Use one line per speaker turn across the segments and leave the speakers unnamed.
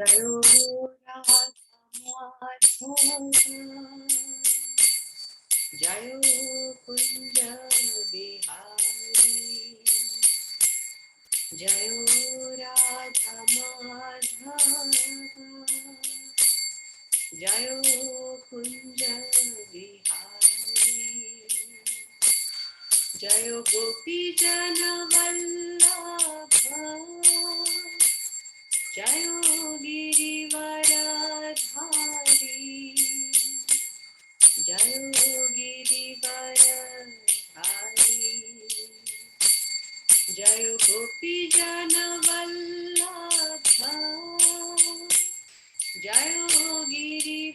जयो राधा माधव जयो कुंज बिहारी जयो राधा माधव जयो कुंज बिहारी जयो गोपी जन वल्लभ जयो गिरिवरधारी जयो गिरिवरधारी जयो गोपी जन वल्लभ जयो गिरिवरधारी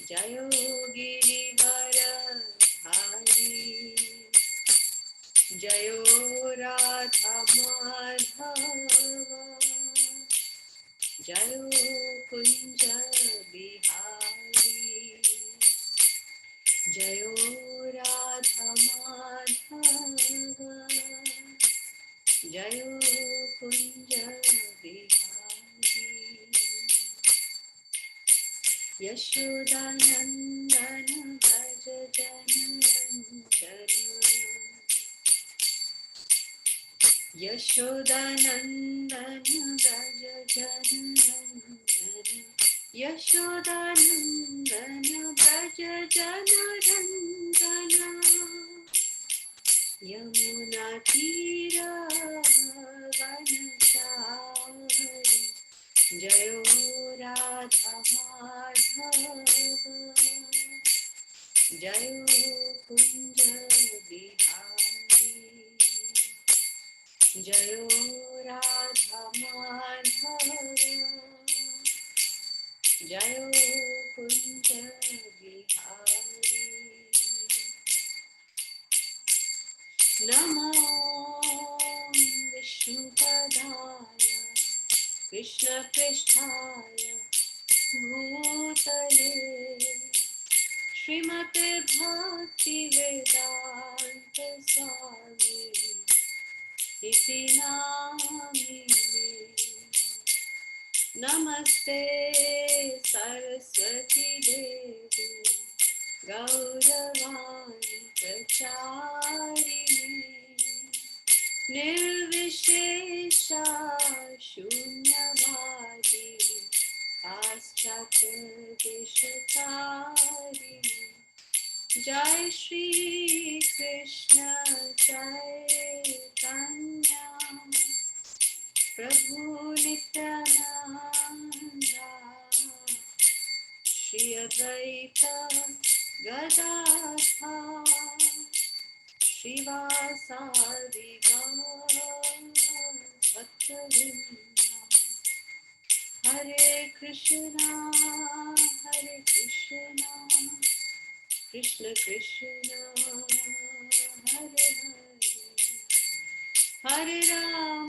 जयो गिरिवरधारी जयो राधा माधव जयो कुंज बिहारी जयो राधा माधव जयो कुंज बिहारी यशोदानंदन भज जनरंजन यशोदानंदन भज जनरंजन यशोदानंदन भज जनरंजन यमुना तीर वनचारी जयो राधा माधव जयो कुंज बिहारी जयो राधा माधव जयो कुंज बिहारी नमो विष्णुपदाय कृष्ण पृष्ठाय भूतले श्रीमते भक्ति वेदांत स्वामी इति नामिने नमस्ते सरस्वती देवी गौरवाणी प्रचारिणे निर्विशेषा शून्यवादी पाश्चात्य देशतारिणे जय श्री कृष्ण चैतन्य प्रभु नित्यानंदा श्री अद्वैत गदाधर श्रीवासादि भक्तवृंद हरे Krishna Krishna Krishna Hare Hare Hare Ram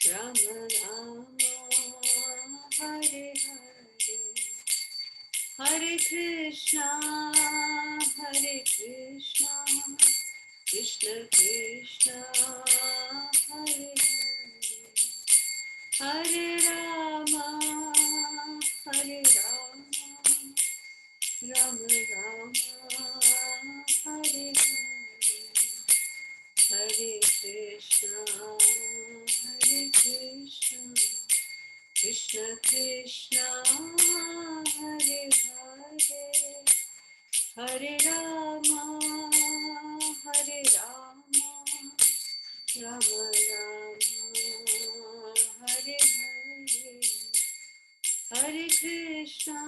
Ram Ram Hare Hare Hare Krishna Krishna Krishna Hare Hare Hare Ram Ram Ram Hare Hare Hare Krishna Krishna Krishna Hare Hare Hare Ram Ram Ram Hare Hare Hare Krishna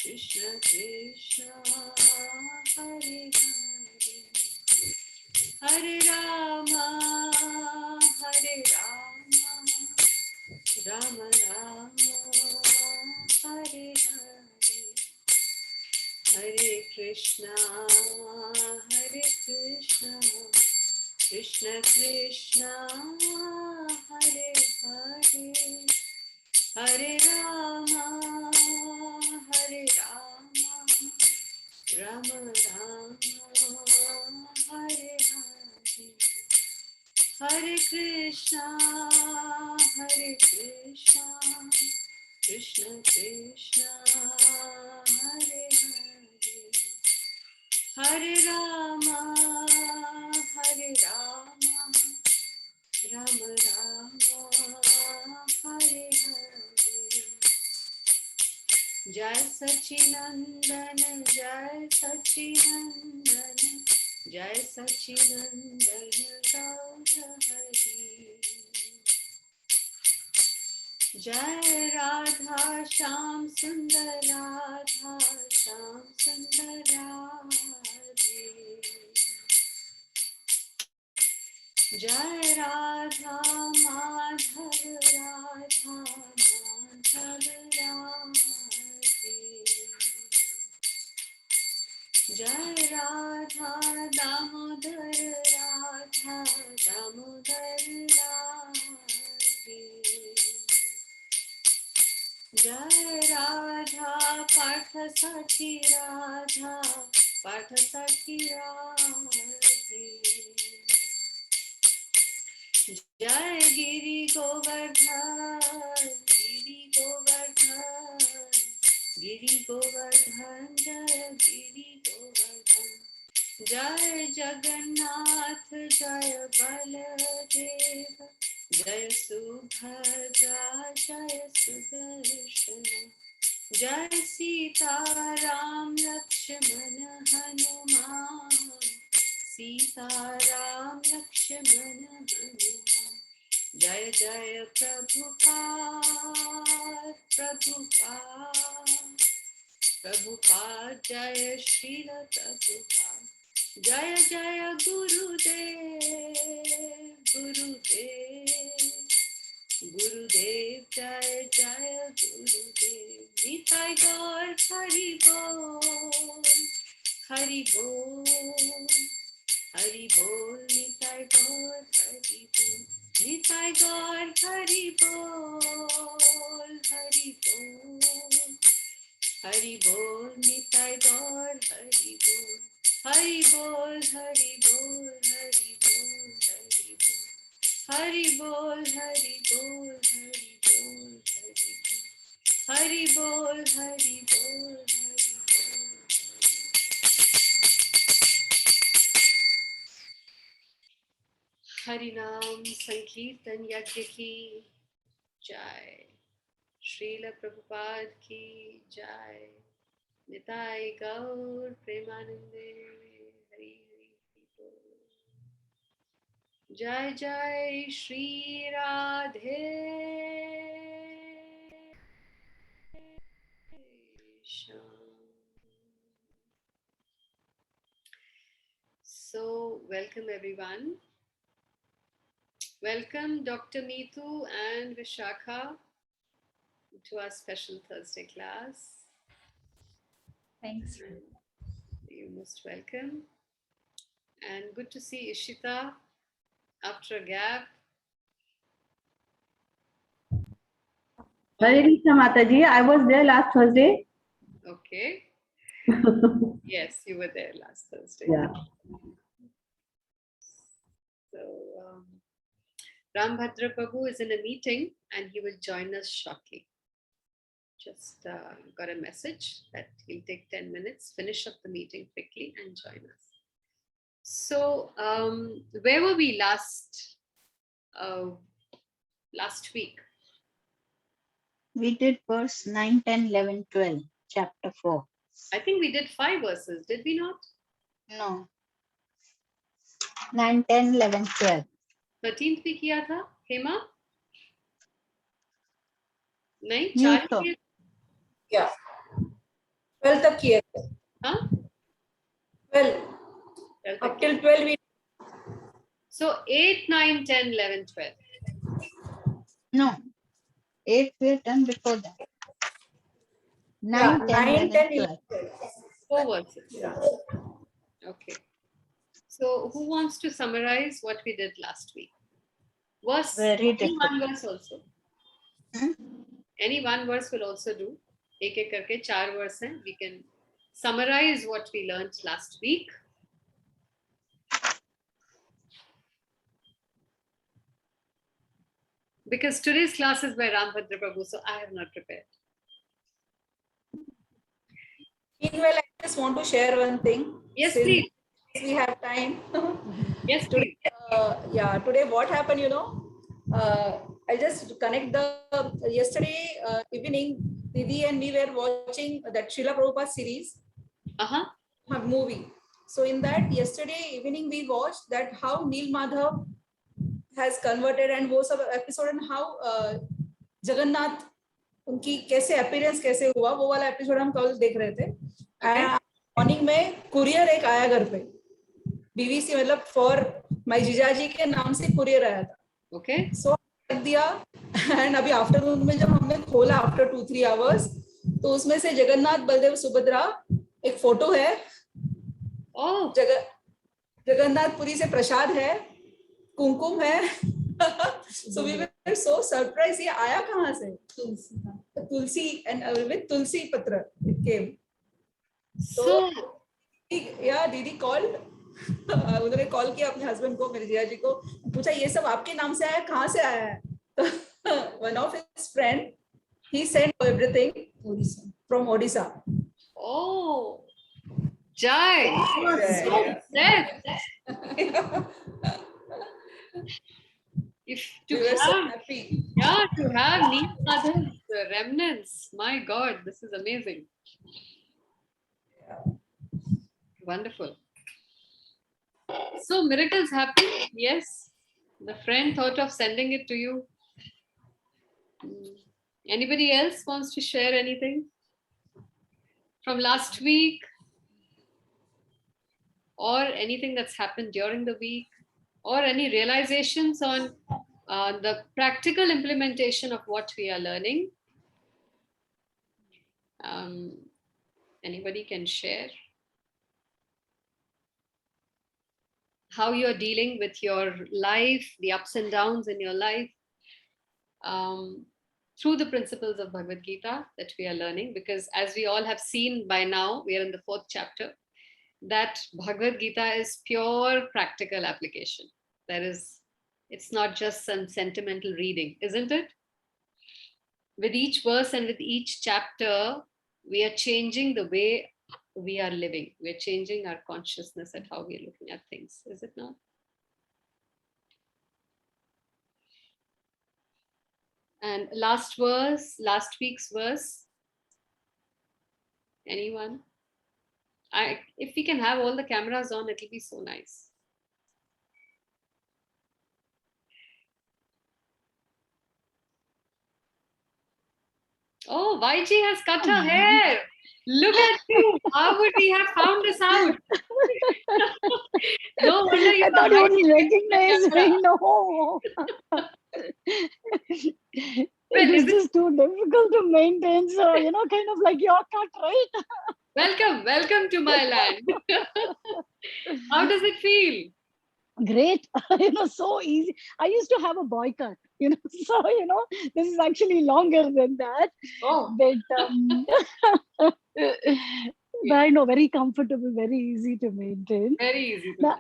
Krishna Krishna Hare Hare Hare Ram Ram Ram Hare Hare Hare Krishna Krishna Krishna Hare Hare Hare Ram Ram Ram Hare Krishna, Krishna Krishna, Hare Hare, Hare Rama, Rama Rama, Hare Hare. Jai Sachidanand, Jai Sachidanand, Jai Sachidanand, Gaura Hari. Jai Radha Shyam Sundar, Radha Shyam Sundar Radhe. Jai Radha Madhav, Radha Madhav Radhe. Jai Radha Damodar, Radha Damodar Radhe. Jai Radha Partha Sakhi, Radha Partha Sakhi Radhe. Jai Giri Govardhan, Giri Govardhan, Giri Govardhan, Jai Giri Govardhan. Jai Jagannath, Jai Baladeva, Jai Subhadra, Jai Sudarshana. Jai Sita Ram Lakshmana Hanuman, Sita Ram Lakshmana Hanuman. Jai Jai Prabhupada, Prabhupada, Prabhupada, Jai Srila Prabhupada. Jaya Jaya Gurudev, Gurudev, Gurudev, Jaya Jaya Gurudev. Nitai Gaur Hari Bol, Hari Bol, Hari Bol, Nitai Gaur Hari Bol, Nitai Gaur Hari Bol, Hari Bol, Hari Bol, Nitai Gaur Hari Bol. Hari Bol, Hari Bol, Hari Bol, Hari Bol, Hari Bol, Hari Bol, Hari Bol, Hari Bol, Hari Bol. Hari Naam Sankirtan Yajna ki Jai, Srila Prabhupada ki Jai, Nitai Gaur Premanande, Hari Hari Bol. Jai Jai Shri Radhe Shyam. So, welcome everyone. Welcome Dr. Neetu and Vishakha to our special Thursday class.
Thanks.
You're most welcome. And good to see Ishita after a gap.
Hare Krishna Mataji, I was there last Thursday.
Okay. Yes, you were there last Thursday.
Yeah.
So, Ram Bhadra Prabhu is in a meeting and he will join us shortly. Just got a message that he'll take 10 minutes, finish up the meeting quickly and join us. So, where were we last week?
We did verse 9, 10, 11, 12, chapter 4.
I think we did 5 verses, did we not?
No. 9, 10, 11, 12.
13th भी किया था, हेमा? नहीं,
You
4
so.
किए?
Yeah. 12 तक किए थे.
हाँ?
12.
12
Up
तक
till
किए.
12 we.
So 8, 9, 10, 11, 12.
No. 8 we done before that. 9,
Yeah,
10,
9,
11,
10,
12.
4 verses.
Yeah.
Okay. So who wants to summarize what we did last week? Verse,
Very
any
difficult.
one verse also.
Hmm?
Any one verse will also do. एक एक करके 4 verse हैं. We can summarize what we learned last week. because today's class is by Rambhadra Prabhu, so I have not prepared.
Meanwhile, I just want to share one thing.
Yes,
Since
please.
we have time.
Yes, please.
Today what happened, I just connect yesterday evening, Didi and me were watching that Srila Prabhupada series
Uh-huh.
movie. So in that yesterday evening we watched that how Neel Madhav has converted and वो सब episode and how Jagannath उनकी कैसे appearance कैसे हुआ वो वाला episode हम कल देख रहे थे. मॉर्निंग में कुरियर एक आया घर पे, बीवीसी मतलब फॉर माय जीजाजी के नाम से कुरियर आया था.
ओके.
सो रख दिया एंड अभी आफ्टरनून में जब हमने खोला आफ्टर 2-3 आवर्स तो उसमें से जगन्नाथ बलदेव सुभद्रा एक फोटो है. जगन्नाथपुरी से प्रसाद है, कुमकुम है. So we were so surprised. ये आया कहाँ से? तुलसी and with तुलसी पत्र it came. So yeah, दीदी called. उन्होंने कॉल किया अपने हस्बैंड को, मेरे जीजा जी को, पूछा ये सब आपके नाम से आया, कहाँ से आया है? One of his friend, he sent everything from Odisha.
Oh, Jai. So sad. If to
We were
have,
so happy.
yeah, to have Neel Madhav's remnants, my God, this is amazing. Wonderful. So miracles happen. Yes, the friend thought of sending it to you. Anybody else wants to share anything from last week or anything that's happened during the week, or any realizations on the practical implementation of what we are learning? Anybody can share how you're dealing with your life, the ups and downs in your life, through the principles of Bhagavad Gita that we are learning. Because as we all have seen by now, we are in the 4th chapter, that Bhagavad Gita is pure practical application. It's not just some sentimental reading, isn't it? With each verse and with each chapter, we are changing the way we are living. We're changing our consciousness at how we're looking at things, is it not? And last week's verse, anyone? If we can have all the cameras on, it'll be so nice. Oh, YG has cut her hair. Look at you. How would we have found this out? No wonder you
I thought you wouldn't recognize me. No. It is just too difficult to maintain. So, kind of like your cut, right?
Welcome to my land. How does it feel?
Great. So easy. I used to have a boy cut, so, this is actually longer than that.
Oh.
But, but I know, very comfortable, very easy to maintain.
Very easy.
Now,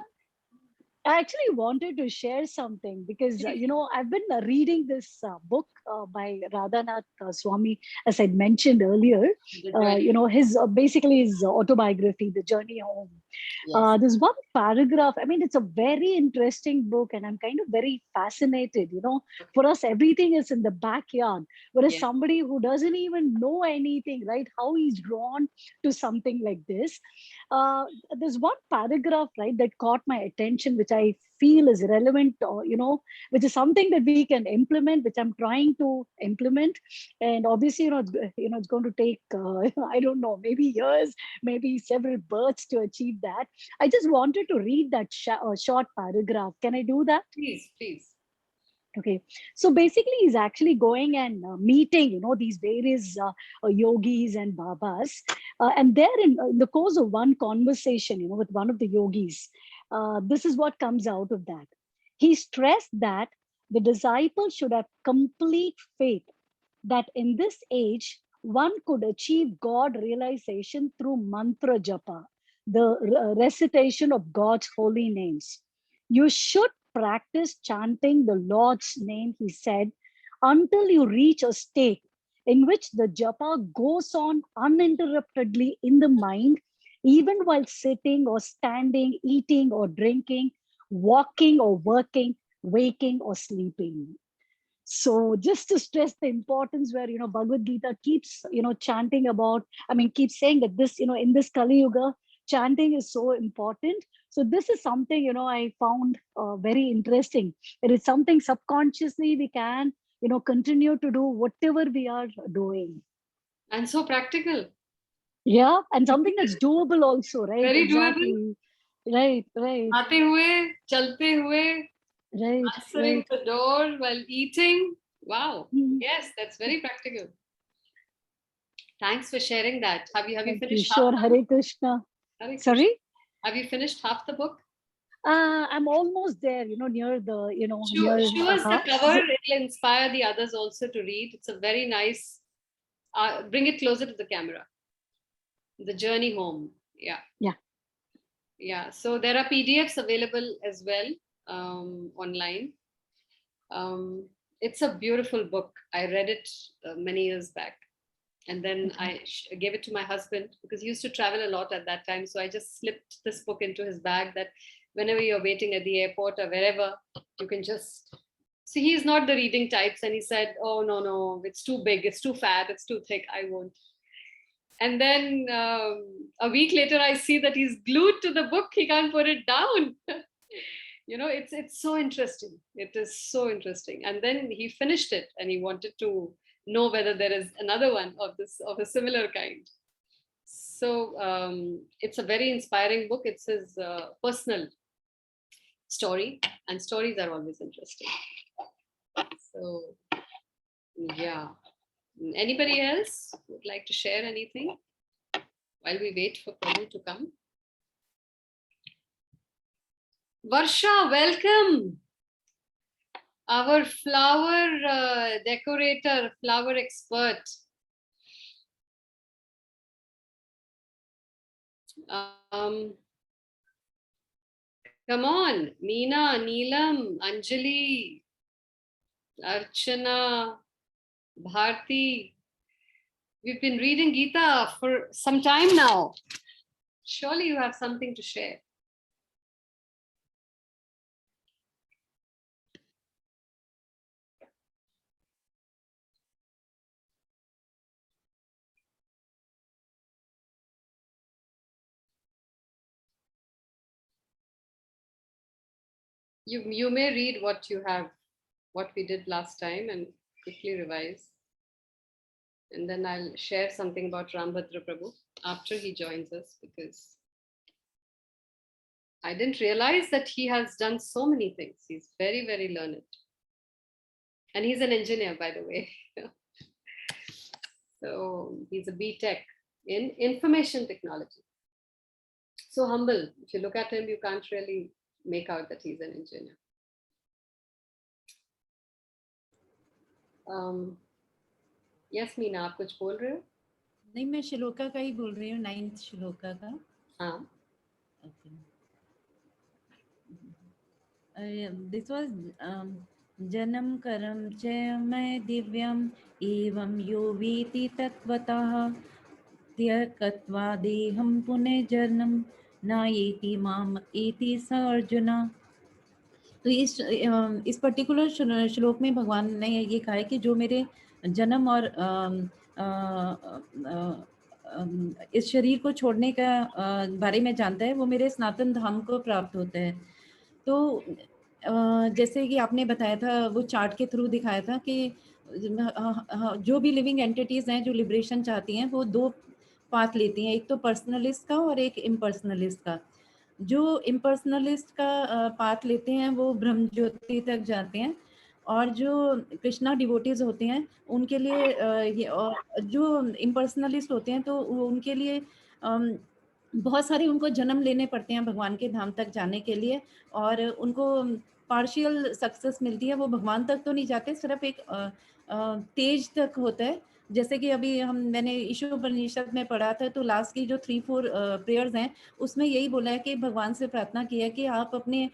I actually wanted to share something because, I've been reading this book by Radhanath Swami, as I mentioned earlier. His basically his autobiography, The Journey Home. Yes. There's one paragraph. I mean, it's a very interesting book, and I'm kind of very fascinated. For us, everything is in the backyard, whereas somebody who doesn't even know anything, right? How he's drawn to something like this. There's one paragraph, right, that caught my attention, which I feel is relevant, which is something that we can implement, which I'm trying to implement. And obviously, it's going to take, I don't know, maybe years, maybe several births to achieve that. I just wanted to read that short paragraph. Can I do that?
Please.
Okay, so basically he's actually going and meeting, these various yogis and babas. And there in the course of one conversation, with one of the yogis, this is what comes out of that. He stressed that the disciple should have complete faith that in this age, one could achieve God realization through mantra japa, the recitation of God's holy names. You should practice chanting the Lord's name, he said, until you reach a state in which the japa goes on uninterruptedly in the mind, even while sitting or standing, eating or drinking, walking or working, waking or sleeping. So just to stress the importance where, Bhagavad Gita keeps, chanting about, keeps saying that this, in this Kali Yuga, chanting is so important. So this is something, I found very interesting. It is something subconsciously we can, continue to do whatever we are doing.
And so practical.
Yeah, and something that's doable also, right?
Very
Exactly.
doable.
Right, right.
Aate hue, chalte hue,
Right,
answering
right.
the door while eating. Wow.
Mhm.
Yes, that's very practical. Thanks for sharing that. Have you
Thank you.
finished
Sure,
half the book?
Hare Krishna.
Hare Krishna.
Sorry?
Have you finished half the book?
I'm almost there, near the,
Show us the
half.
cover. It'll inspire the others also to read. It's a very nice, bring it closer to the camera. The Journey Home. Yeah.
Yeah.
Yeah. So there are PDFs available as well online. It's a beautiful book. I read it many years back. And then I gave it to my husband because he used to travel a lot at that time. So I just slipped this book into his bag that whenever you're waiting at the airport or wherever, you can just see. He's not the reading types. And he said, oh, no, it's too big, it's too fat, it's too thick, I won't. And then a week later, I see that he's glued to the book. He can't put it down. It's so interesting. It is so interesting. And then he finished it and he wanted to know whether there is another one of a similar kind. So it's a very inspiring book. It's his personal story, and stories are always interesting. So yeah. Anybody else would like to share anything while we wait for Prabhu to come? Varsha, welcome. Our flower decorator, flower expert. Come on, Meena, Neelam, Anjali, Archana, Bharti. We've been reading Gita for some time now. Surely you have something to share. You may read what we did last time and quickly revise. And then I'll share something about Rambhadra Prabhu after he joins us, because I didn't realize that he has done so many things. He's very, very learned. And he's an engineer, by the way. So he's a BTech in information technology. So humble. If you look at him, you can't really make out that he's an engineer. Yes, Meena, आप कुछ बोल रहे हो?
नहीं, मैं श्लोका का ही बोल रही हूँ, 9th श्लोका का.
हाँ.
This was जनम करम च मैं दिव्यम एवं यो वेति तत्वतः त्यक्त्वा देहं पुनर्जन्म नायेति माम एति स अर्जुन. तो इस पर्टिकुलर श्लोक में भगवान ने ये कहा है कि जो मेरे जन्म और इस शरीर को छोड़ने का बारे में जानता है, वो मेरे सनातन धाम को प्राप्त होता है. तो जैसे कि आपने बताया था, वो चार्ट के थ्रू दिखाया था कि जो भी लिविंग एंटिटीज हैं जो लिबरेशन चाहती हैं, वो 2 पाथ लेती हैं, एक तो पर्सनलिस्ट का और एक इम्पर्सनलिस्ट का. जो इम्पर्सनलिस्ट का पाथ लेते हैं वो ब्रह्म ज्योति तक जाते हैं, और जो कृष्णा डिवोटीज होते हैं उनके लिए ये, और जो इम्पर्सनलिस्ट होते हैं तो उनके लिए बहुत सारे उनको जन्म लेने पड़ते हैं भगवान के धाम तक जाने के लिए, और उनको पार्शियल सक्सेस मिलती है. वो भगवान तक तो नहीं जाते, सिर्फ एक तेज तक होता है. जैसे कि अभी मैंने ईशोपनिषद में पढ़ा था, तो लास्ट की जो 3-4 प्रेयर्स हैं उसमें यही बोला है कि भगवान से प्रार्थना की है कि आप अपने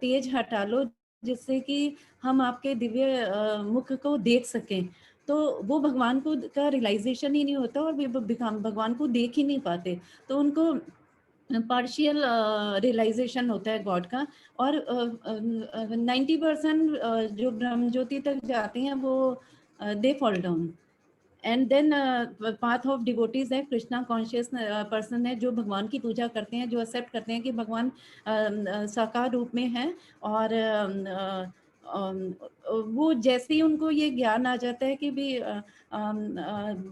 तेज हटा लो जिससे कि हम आपके दिव्य मुख को देख सकें। तो वो भगवान को का रियलाइजेशन ही नहीं होता और वे भगवान को देख ही नहीं पाते, तो उनको पार्शियल रियलाइजेशन होता है गॉड का। और 90% जो ब्रह्म ज्योति तक जाते हैं वो they fall down. And then path of devotees है, कृष्णा कॉन्शियस पर्सन है, जो भगवान की पूजा करते हैं, जो एक्सेप्ट करते हैं कि भगवान साकार रूप में हैं। और वो जैसे ही उनको ये ज्ञान आ जाता है कि भी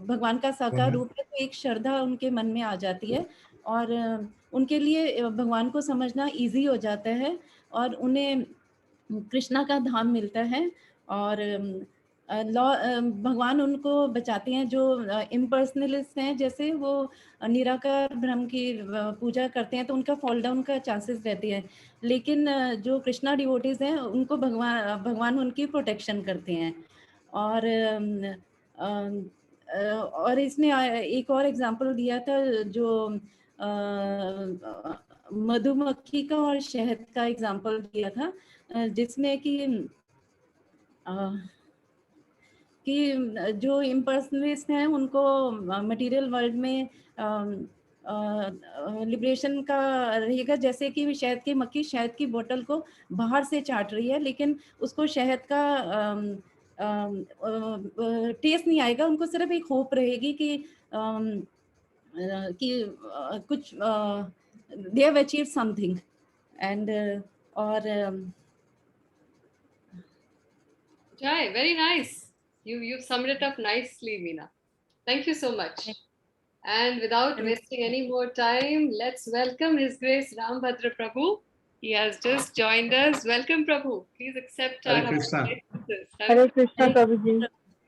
भगवान का साकार रूप है, तो एक श्रद्धा उनके मन में आ जाती है और उनके लिए भगवान को समझना इजी हो जाता है और उन्हें कृष्णा का धाम मिलता है। और भगवान उनको बचाते हैं जो इम्पर्सनलिस्ट हैं, जैसे वो निराकार ब्रह्म की पूजा करते हैं तो उनका फॉल डाउन का चांसेस रहते हैं। लेकिन जो कृष्णा डिवोटीज हैं उनको भगवान उनकी प्रोटेक्शन करते हैं। और इसने एक और एग्जांपल दिया था जो मधुमक्खी का और शहद का एग्जांपल दिया था, जिसमें कि जो इम्पर्सनलिस्ट हैं उनको मटेरियल वर्ल्ड में लिबरेशन का रहेगा, जैसे कि शहद की मक्खी शहद की बोतल को बाहर से चाट रही है लेकिन उसको शहद का टेस्ट नहीं आएगा, उनको सिर्फ एक होप रहेगी कि कुछ they have achieved something. And
Jai, very nice. You've summed it up nicely, Meena. Thank you so much. And without wasting any more time, let's welcome His Grace Rambhadra Prabhu. He has just joined us. Welcome, Prabhu. Please accept our
Hare Krishna.
Hare Krishna Prabhu ji.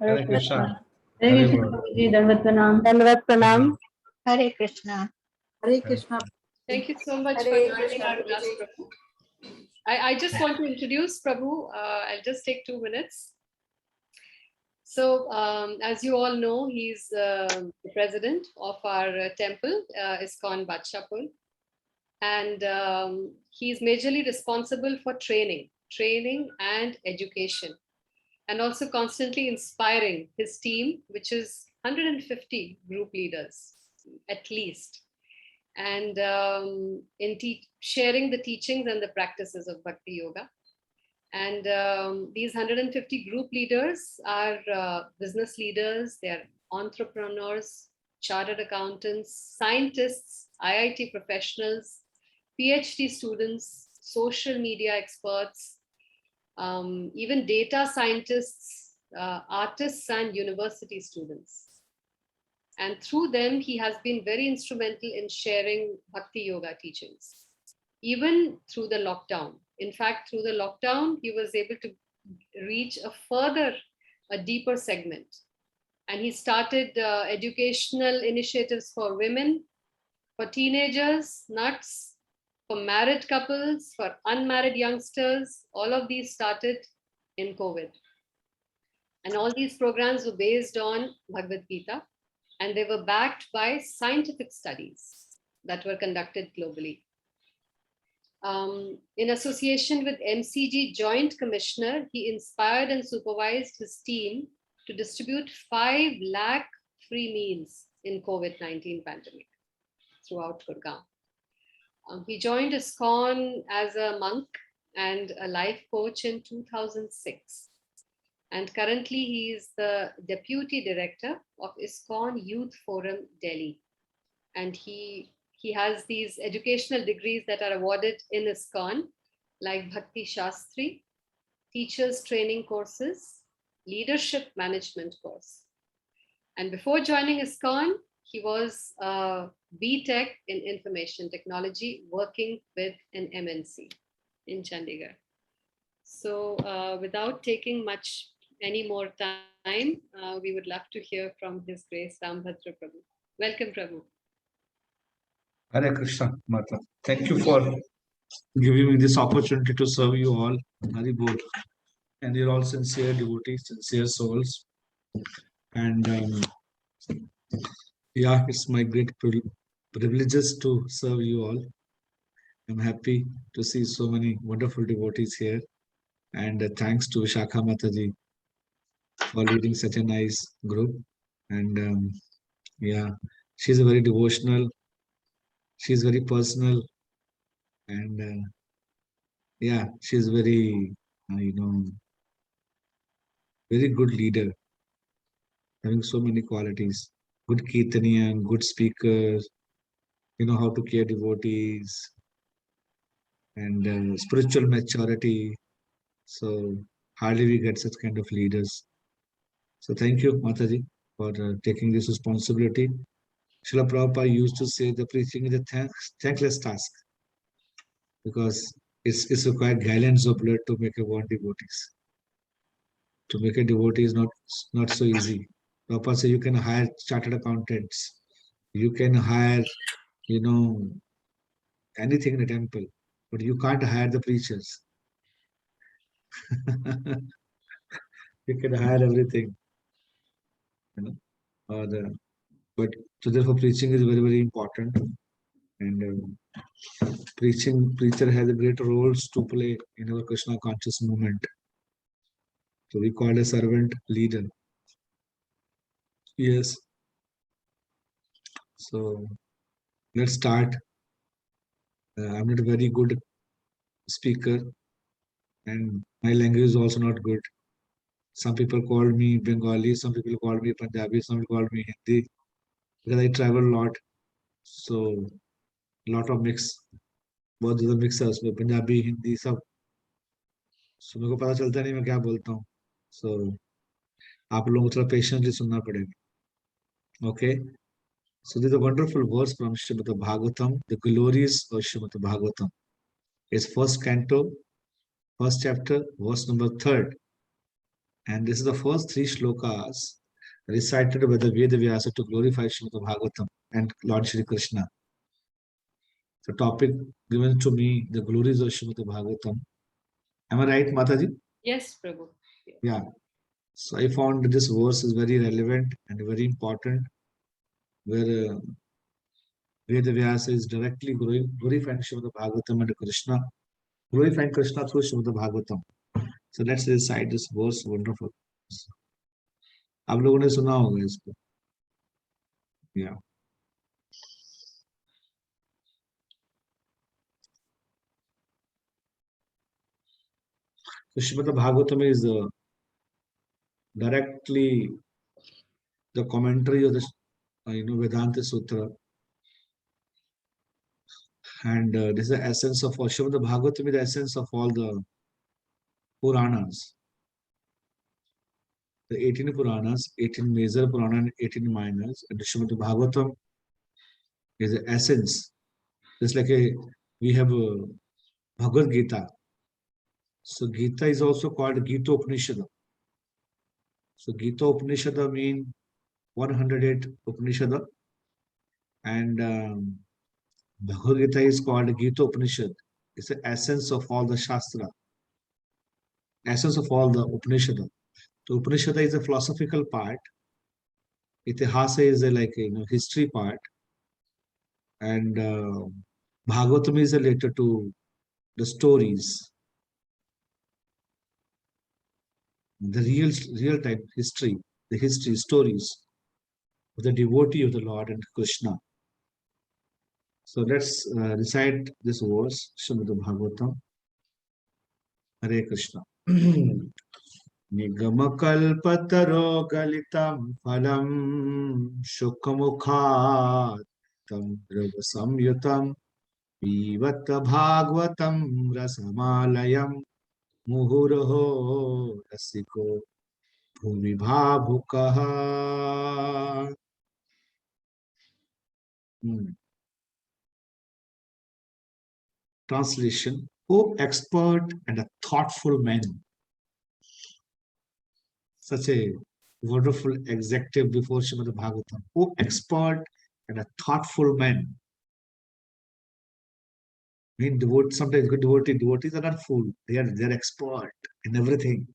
Hare Krishna.
Hare
Hare
Krishna
Bol.
Prabhu ji. Dandavat pranam. Dandavat pranam.
Hare Krishna.
Hare Krishna.
Thank you so much for
Hare
joining
Krishna,
our class,
Prabhuji.
Prabhu. I just want to introduce Prabhu. I'll just take 2 minutes. So, as you all know, he's the president of our temple, ISKCON Badshapur. And he's majorly responsible for training and education, and also constantly inspiring his team, which is 150 group leaders at least, and in sharing the teachings and the practices of Bhakti Yoga. And these 150 group leaders are business leaders, they're entrepreneurs, chartered accountants, scientists, IIT professionals, PhD students, social media experts, even data scientists, artists, and university students. And through them, he has been very instrumental in sharing Bhakti Yoga teachings, even through the lockdown. In fact, through the lockdown, he was able to reach a deeper segment. And he started educational initiatives for women, for teenagers, nuts, for married couples, for unmarried youngsters. All of these started in COVID. And all these programs were based on Bhagavad Gita, and they were backed by scientific studies that were conducted globally. In association with MCG Joint Commissioner, he inspired and supervised his team to distribute 5 lakh free meals in COVID-19 pandemic throughout Gurgaon. He joined ISKCON as a monk and a life coach in 2006. And currently he is the Deputy Director of ISKCON Youth Forum, Delhi. And he has these educational degrees that are awarded in ISKCON, like Bhakti Shastri, Teachers Training Courses, Leadership Management course. And before joining ISKCON, he was a BTech in Information Technology, working with an MNC in Chandigarh. So without taking any more time, we would love to hear from His Grace Rambhadra Prabhu. Welcome, Prabhu.
Hare Krishna, Mata. Thank you for giving me this opportunity to serve you all. Hari Bol. And you're all sincere devotees, sincere souls. And yeah, it's my great privileges to serve you all. I'm happy to see so many wonderful devotees here. And thanks to Shakha Mataji for leading such a nice group. And yeah, she's very devotional, she's very personal, and yeah, she's very, very good leader, having so many qualities. Good Kirtaniyan, good speaker, how to care devotees, and spiritual maturity. So hardly we get such kind of leaders. So thank you, Mataji, for taking this responsibility. Srila Prabhupada used to say the preaching is a thankless task, because it's required gallons of blood to make a one devotees. To make a devotee is not so easy. Prabhupada says you can hire chartered accountants, you can hire, anything in a temple, but you can't hire the preachers. You can hire everything, or but so therefore preaching is very, very important. And preacher has a great roles to play in our Krishna conscious movement. So we call a servant leader. Yes. So let's start. I'm not a very good speaker, and my language is also not good. Some people call me Bengali, some people call me Punjabi, some people call me Hindi, because I travel a lot. So lot of mix, बहुत ज़्यादा mix है उसमें, पंजाबी हिंदी सब. So मेरे को पता चलता नहीं मैं क्या बोलता हूँ. So आप लोगों को थोड़ा patiently सुनना पड़ेगा. Okay. So there's a wonderful verse from Srimad Bhagavatam, the glories of Srimad Bhagavatam. It's first canto, first chapter, verse number 3. And this is the first 3 shlokas recited by the Veda Vyasa to glorify Srimad Bhagavatam and Lord Shri Krishna. The topic given to me, the glories of Srimad Bhagavatam. Am I right, Mataji?
Yes, Prabhu.
Yeah. So I found this verse is very relevant and very important, where Veda Vyasa is directly glorifying Srimad Bhagavatam and Krishna, glorifying Krishna through Srimad Bhagavatam. So let's recite this verse. Wonderful. आप लोगों ने सुना होगा इसको. Yeah. So Srimad Bhagavatam is directly the commentary of the Vedanta Sutra, and this is the essence of all. Srimad Bhagavatam is the essence of all the Puranas. The 18 Puranas, 18 major Puranas and 18 minors, and the Srimad Bhagavatam is the essence. Just like we have Bhagavad Gita. So Gita is also called Gita Upanishad. So Gita Upanishad means 108 Upanishad, and Bhagavad Gita is called Gita Upanishad. It's the essence of all the Shastra, essence of all the Upanishad. So Upanishad is a philosophical part. Itihasa is a history part, and Bhagavatam is related to the stories, the real time history, the history stories of the devotee of the Lord and Krishna. So let's recite this verse, Srimad Bhagavatam. Hare Krishna. Nigamakalpataro galitam phalam shukhamukhat tam samyutam pivat bhagavatam rasamalayam muhurho rasiko bhumi bhavukaha. Translation: O expert and a thoughtful man. Such a wonderful executive before Srimad Bhagavatam. O expert and a thoughtful man. Sometimes good devotees are not fool. They're expert in everything.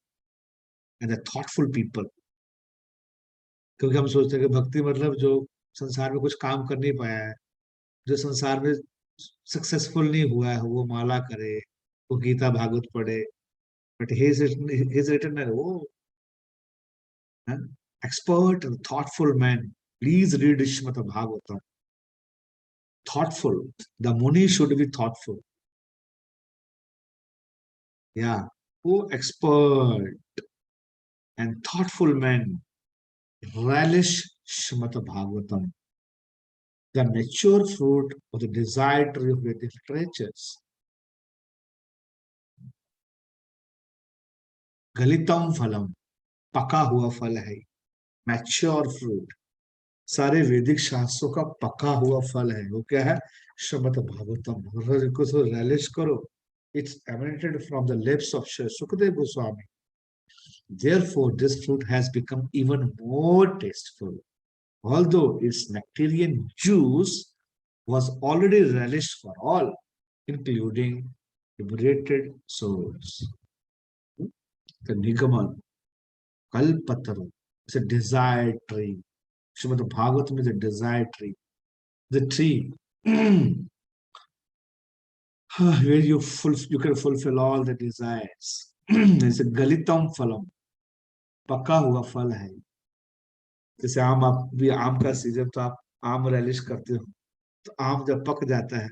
And they're thoughtful people. क्योंकि हम सोचते हैं कि भक्ति मतलब जो संसार में कुछ काम कर नहीं पाया है, जो संसार में सक्सेसफुल नहीं हुआ है, वो माला करे, वो गीता भागवत पढ़े, but he's written that, oh, expert and thoughtful man. Please read Srimad Bhagavatam. Thoughtful. The Muni should be thoughtful. Yeah. Oh, expert and thoughtful man. Relish Srimad Bhagavatam, the mature fruit of the desired tree of Vedic literatures. Galitam phalam, पका हुआ फल है, mature fruit. सारे वैदिक शास्त्रों का पका हुआ फल है. वो क्या है? श्रीमद् भागवतम. को relish करो. It's emanated from the lips of Sukadeva Goswami. Therefore, this fruit has become even more tasteful, although its nectarian juice was already relished for all, including liberated souls. The Nigaman, Kalpataru, is a desired tree. Srimad Bhagavatam is a desired tree. The tree where you can fulfill all the desires. It's a Galitam Phalam. पका हुआ फल है. जैसे आम, आप भी आम का सीजन, तो आप आम रेलिश करते हो, तो आम जब पक जाता है,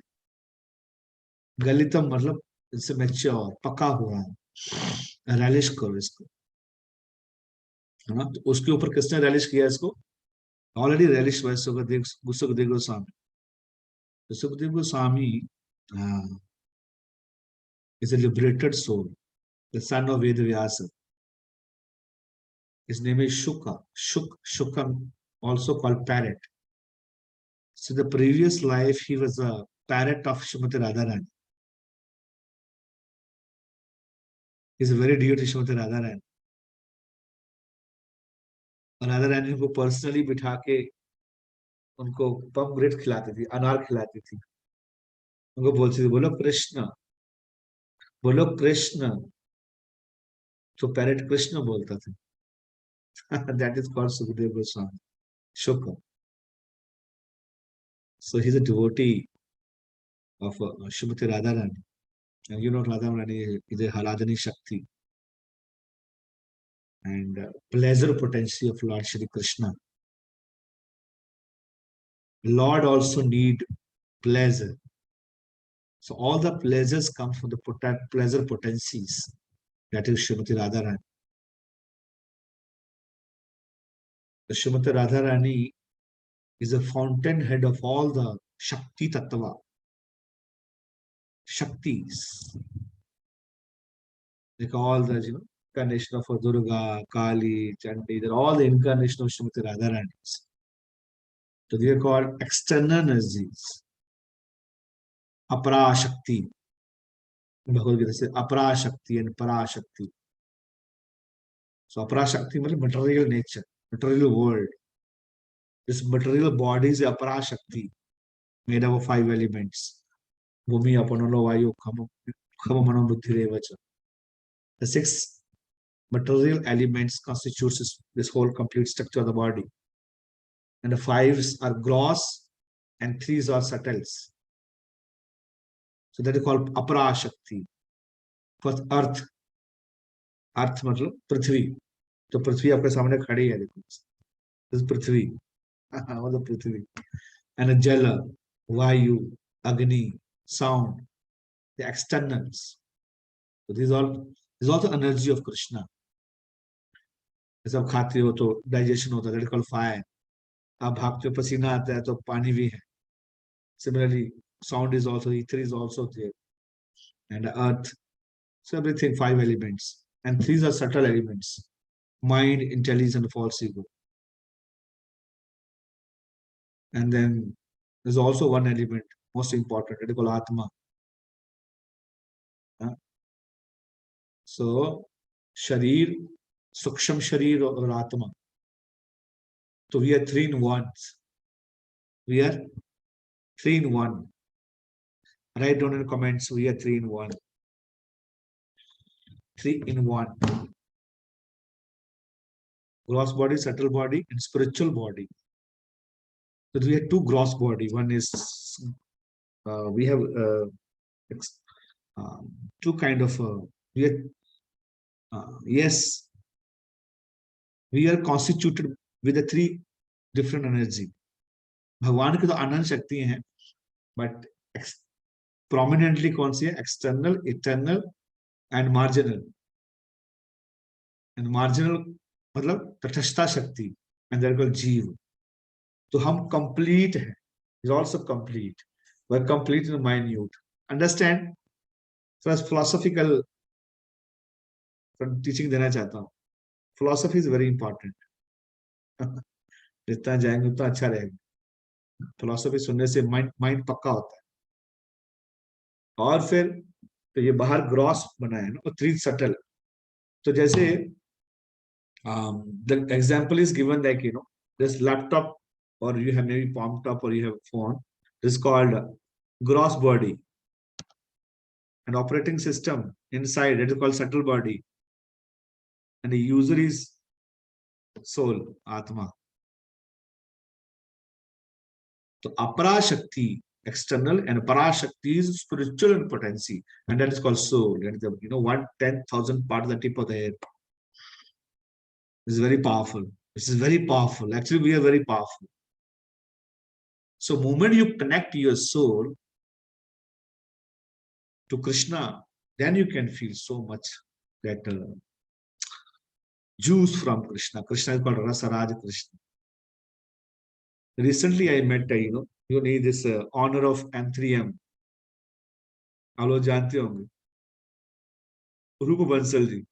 गलितम मतलब इससे मैच्योर, पका हुआ है, रेलिश करो इसको, है ना. तो उसके ऊपर किसने रेलिश किया इसको? ऑलरेडी रेलिश हुआ Sukhdev Goswami. Sukhdev Goswami is a liberated soul, the son of Ved Vyasa. His name is Shuka. Shukam, also called parrot. So the previous life he was a parrot of Srimati Radharani. He's a very dear to Srimati Radharani. और राधा रानी को personally बिठा के उनको पमग्रेट खिलाती थी, अनार खिलाती थी. उनको बोलती थी, बोलो कृष्ण, बोलो कृष्ण. तो पैरेट कृष्ण बोलता था. That is called Sukadeva Goswami, Shuka. So he's a devotee of Srimati Radharani. And you know Radharani is a Haladani Shakti and pleasure potency of Lord Shri Krishna. Lord also need pleasure. So all the pleasures come from the pleasure potencies. That is Srimati Radharani. The Srimati Radharani is a fountainhead of all the Shakti Tattva. Shaktis. Like all the incarnation of Durga, Kali, Chandi, they're all the incarnation of Srimati Radharani. So they are called external energies. Apara Shakti. Bhagavad Gita says Apara Shakti and Para Shakti. So Apara Shakti means material nature, material world. This material body is Apara Shakti, made up of 5 elements. Bhumi, Apanolo, Vayu, Khama, Mano, Buddhi, Revacha. The 6 material elements constitutes this whole complete structure of the body. And the 5s are gross and 3s are subtles. So that is called Apara Shakti. First, Earth. Earth मतलब पृथ्वी. तो पृथ्वी आपके सामने खड़ी है, देखो. This is पृथ्वी. मतलब पृथ्वी. And Jala, Vayu, Agni, sound, the externals. So these all is also energy of Krishna. जैसे आप खाते हो तो डाइजेशन होता है, that is called fire. आप भागते हो, पसीना आता है, तो पानी भी है. Similarly, sound is also, ether is also there. And earth. So everything 5 elements. And 3s are subtle elements. Mind, intelligence, and false ego. And then there's also one element, most important, it is called Atma. So, Sharir, Suksham Sharir or Atma. So we are 3 in 1. We are 3 in 1. Write down in the comments, we are 3 in 1. 3 in 1. Gross body, subtle body, and spiritual body. So we have 2 gross body. One is, we have 2 kind of, we have Yes, we are constituted with the three different energy. भगवान की तो अनंत शक्ति हैं, but prominently कौन सी है? External, eternal and marginal. And marginal मतलब तटस्था शक्ति, and they're called जीव. तो हम complete हैं, is also complete. We're complete in minute. Understand? First philosophical teaching देना चाहता हूँ. Philosophy is very important. जितना जाएंगे उतना अच्छा रहेगा. फिलोसफी सुनने से माइंड पक्का होता है. और फिर तो ये बाहर ग्रॉस बना है ना, और थ्री सटल. तो जैसे the example is given like, you know, this laptop or you have maybe palm top or you have phone. This is called gross body. An operating system inside it is called subtle body. And the user is soul, Atma. So apara shakti external and para shakti is spiritual and potency, and that is called soul. And the, you know, 1/10,000 part of the tip of the hair. This is very powerful. This is very powerful. Actually, we are very powerful. So, moment you connect your soul to Krishna, then you can feel so much that juice from Krishna. Krishna is called Rasaraj Krishna. Recently, I met, you need this honor of M3M. आप लोग जानते होंगे, रूप बंसल जी.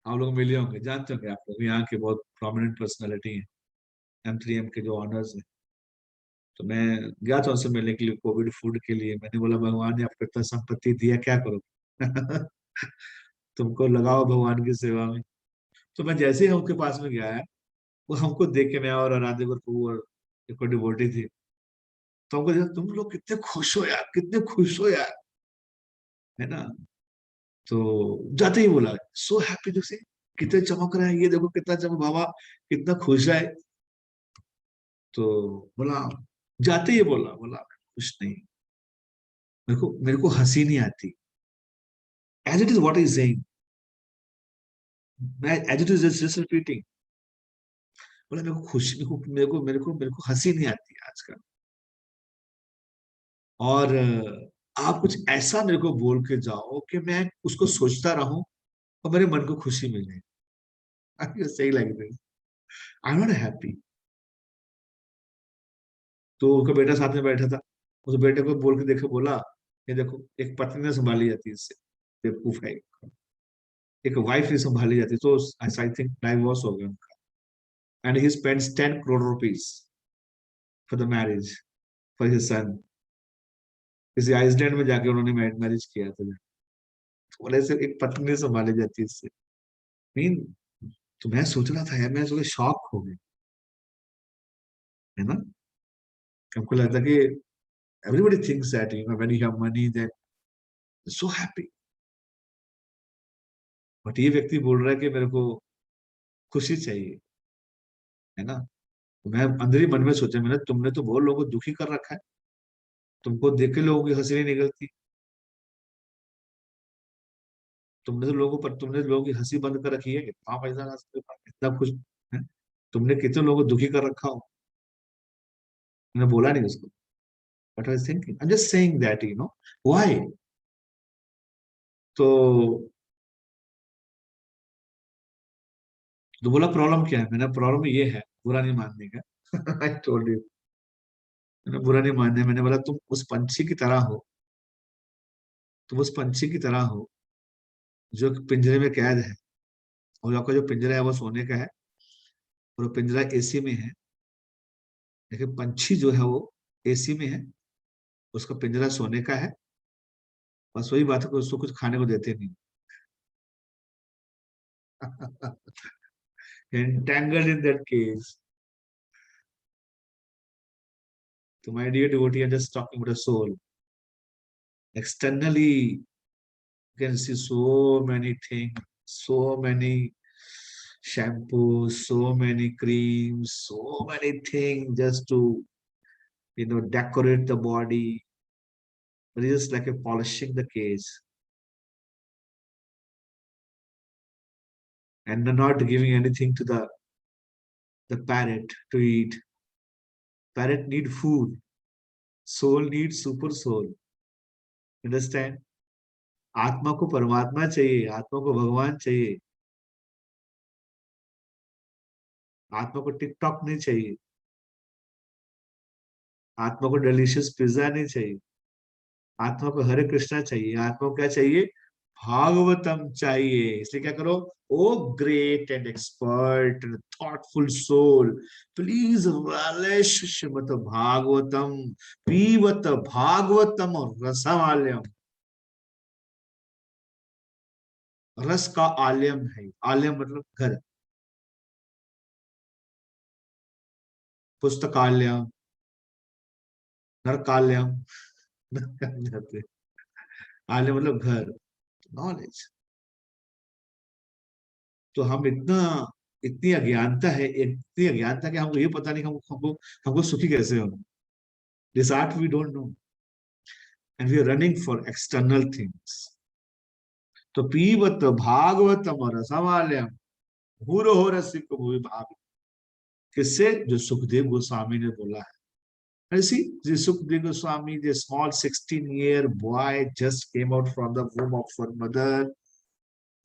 आप लोग मिले होंगे, जानते होंगे आप लोग, यहाँ के बहुत प्रोमिनेंट पर्सनालिटी हैं, M3M के जो ऑनर्स हैं. तो मैं गया था उनसे मिलने के लिए कोविड फूड के लिए. मैंने बोला भगवान ने आपको इतना संपत्ति दिया, क्या करो? तुमको लगाओ भगवान की सेवा में. तो मैं जैसे ही उनके पास में गया है, वो हमको देख के, मैं और आराध्य गुरु और एक डिवोटी थी, तो हमको देखा, तुम लोग कितने खुश हो यार, कितने खुश हो यार, है ना. तो जाते ही बोला, सो हैप्पी टू सी, कितने चमक रहे हैं, ये देखो कितना चमक, बाबा कितना खुश है. तो बोला, जाते ही बोला खुश नहीं, मेरे को हंसी नहीं आती. As it is what is saying, as it is just repeating. बोला मेरे को खुशी, मेरे को हंसी नहीं आती आजकल. और आप कुछ ऐसा मेरे को बोल के जाओ कि मैं उसको सोचता रहूं और मेरे मन को खुशी मिले. सही लग रही, आई एम नॉट हैप्पी. तो उनका बेटा साथ में बैठा था, उस बेटे को बोल के देखो, बोला ये देखो एक पत्नी ने संभाली जाती है इससे, बेवकूफ है, एक वाइफ ही संभाली जाती. तो आई थिंक डाइवोर्स हो गया उनका. And he spends 10 crore rupees for the marriage for his son. किसी आइसलैंड में जाके उन्होंने मैरिज किया था. बोले से एक पत्नी संभाली जाती है इससे. मीन, तो मैं सोच रहा था यार, मैं सोच शॉक हो गया, है ना. हमको लगता कि everybody thinks that, you know, when you have money then so happy. But ये व्यक्ति बोल रहा है कि मेरे को खुशी चाहिए, है ना. तो मैं अंदर ही मन में सोचा, मैंने, तुमने तो बहुत लोगों को दुखी कर रखा है, तुमको देख के लोगों की हंसी नहीं निकलती. तुमने तो लोगों की हंसी बंद कर रखी है. इतना पैसा इतना खुश है, तुमने कितने लोगों को दुखी कर रखा हो. मैंने बोला नहीं उसको, but I was thinking, I am just saying that, you know why. तो बोला प्रॉब्लम क्या है. मैंने, प्रॉब्लम ये है, बुरा नहीं मानने का. आई टोल्ड यू, मैंने बुरा नहीं मानने. मैंने बोला तुम उस पंछी की तरह हो, तुम उस पंछी की तरह हो जो पिंजरे में कैद है, और आपका जो पिंजरा है वो सोने का है, और वो पिंजरा एसी में है. लेकिन पंछी जो है वो एसी में है, उसका पिंजरा सोने का है. बस वही बात है कि उसको कुछ खाने को देते नहीं. entangled in that cage. So my dear devotee, I'm just talking about the soul. Externally, you can see so many things, so many shampoos, so many creams, so many things just to, you know, decorate the body. But it's just like a polishing the cage. and not giving anything to the parrot to eat. Parrot need food. Soul needs super soul. Understand? आत्मा को परमात्मा चाहिए, आत्मा को भगवान चाहिए, आत्मा को टिकटॉक नहीं चाहिए, आत्मा को डिलीशियस पिज्जा नहीं चाहिए, आत्मा को हरे कृष्णा चाहिए, आत्मा को क्या चाहिए? भागवतम चाहिए। इसलिए क्या करो? O great and expert and thoughtful soul, please relish Shrimad Bhagavatam, पीबत भागवतम और रसमालयम। रस का आलयम है, आलयम मतलब घर, पुस्तकालयम, नरकालयम, जाते आलयम मतलब घर, नॉलेज। तो हम इतनी अज्ञानता है, इतनी अज्ञानता कि हमको ये पता नहीं हमको सुखी कैसे हो। This art we don't know and we are running for external things. तो पीबत भागवतम रसमालयम भूरो हो रसिक भूमि भाग। किससे? जो सुखदेव गोस्वामी ने बोला है। And see, the Sukhdev Goswami, the small 16-year boy, just came out from the womb of her mother.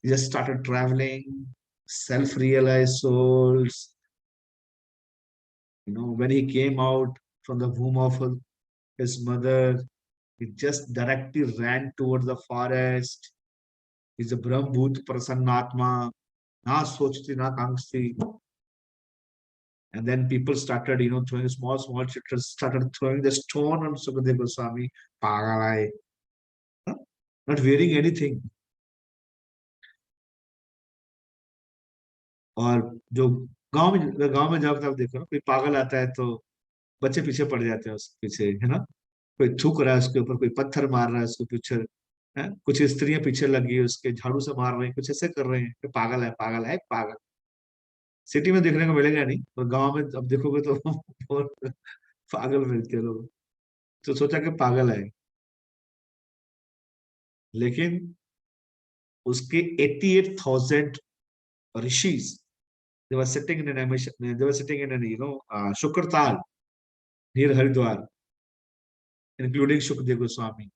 He just started traveling, self-realized souls. You know, when he came out from the womb of his mother, he just directly ran towards the forest. He's a Brahmbhut Prasannatma, na sochti na kangsti. And then people started, you know, throwing small children started throwing the stone on Sukhdev Goswami, pagalai, not wearing anything. और जो गांव में जाकर आप देखो ना, कोई पागल आता है तो बच्चे पीछे पड़ जाते हैं उसके पीछे, है ना? कोई थूक रहा है उसके ऊपर, कोई पत्थर मार रहा है उसके पीछे, है? कुछ स्त्रियां पीछे लगी है उसके, झाड़ू से मार रहे हैं, कुछ ऐसे कर रहे हैं कि पागल है, पागल है, पागल। सिटी में देखने को मिलेगा नहीं, और गांव में अब देखोगे तो बहुत पागल मिलते हैं लोग। तो सोचा कि पागल है, लेकिन उसके 88,000 rishis, they were sitting in an Shukratal near Haridwar, including Shukdev Goswami,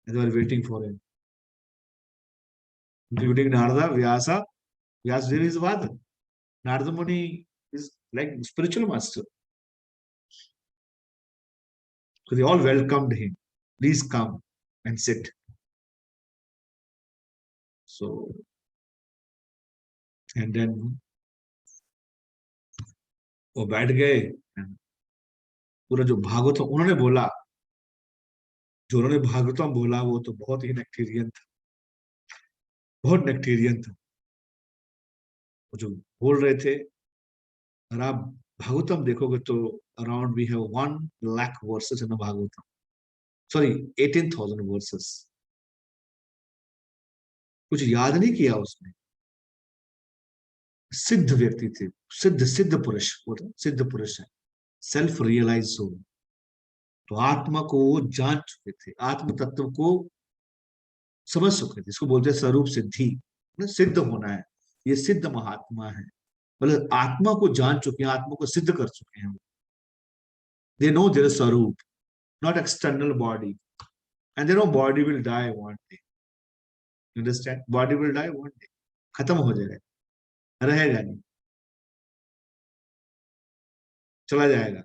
and they were waiting for him, including Narada, Vyasa. Vyasadeva is father. Narada Muni is like spiritual master. So they all welcomed him. Please come and sit. So, and then वो बैठ गए, पूरा जो भागवतम उन्होंने बोला, जो उन्होंने भागवतम बोला वो तो बहुत ही नेक्टेरियन था, बहुत नेक्टेरियन था। वो जो बोल रहे थे, अगर आप भागवतम देखोगे तो around we have 1 lakh verses in the Bhagavatam, sorry 18,000 verses. कुछ याद नहीं किया उसने। सिद्ध व्यक्ति थे, सिद्ध पुरुष, सिद्ध पुरुष है, सेल्फ रियलाइज सोल। तो आत्मा को वो जान चुके थे, आत्म तत्व को समझ चुके थे। इसको बोलते हैं स्वरूप सिद्धि, सिद्ध होना है, ये सिद्ध महात्मा है, मतलब आत्मा को जान चुके हैं, आत्मा को सिद्ध कर चुके हैं। They know their swarup, not external body, and they know body will die one day. Understand? Body will die one day, खत्म हो जाएगा, रहेगा नहीं, चला जाएगा।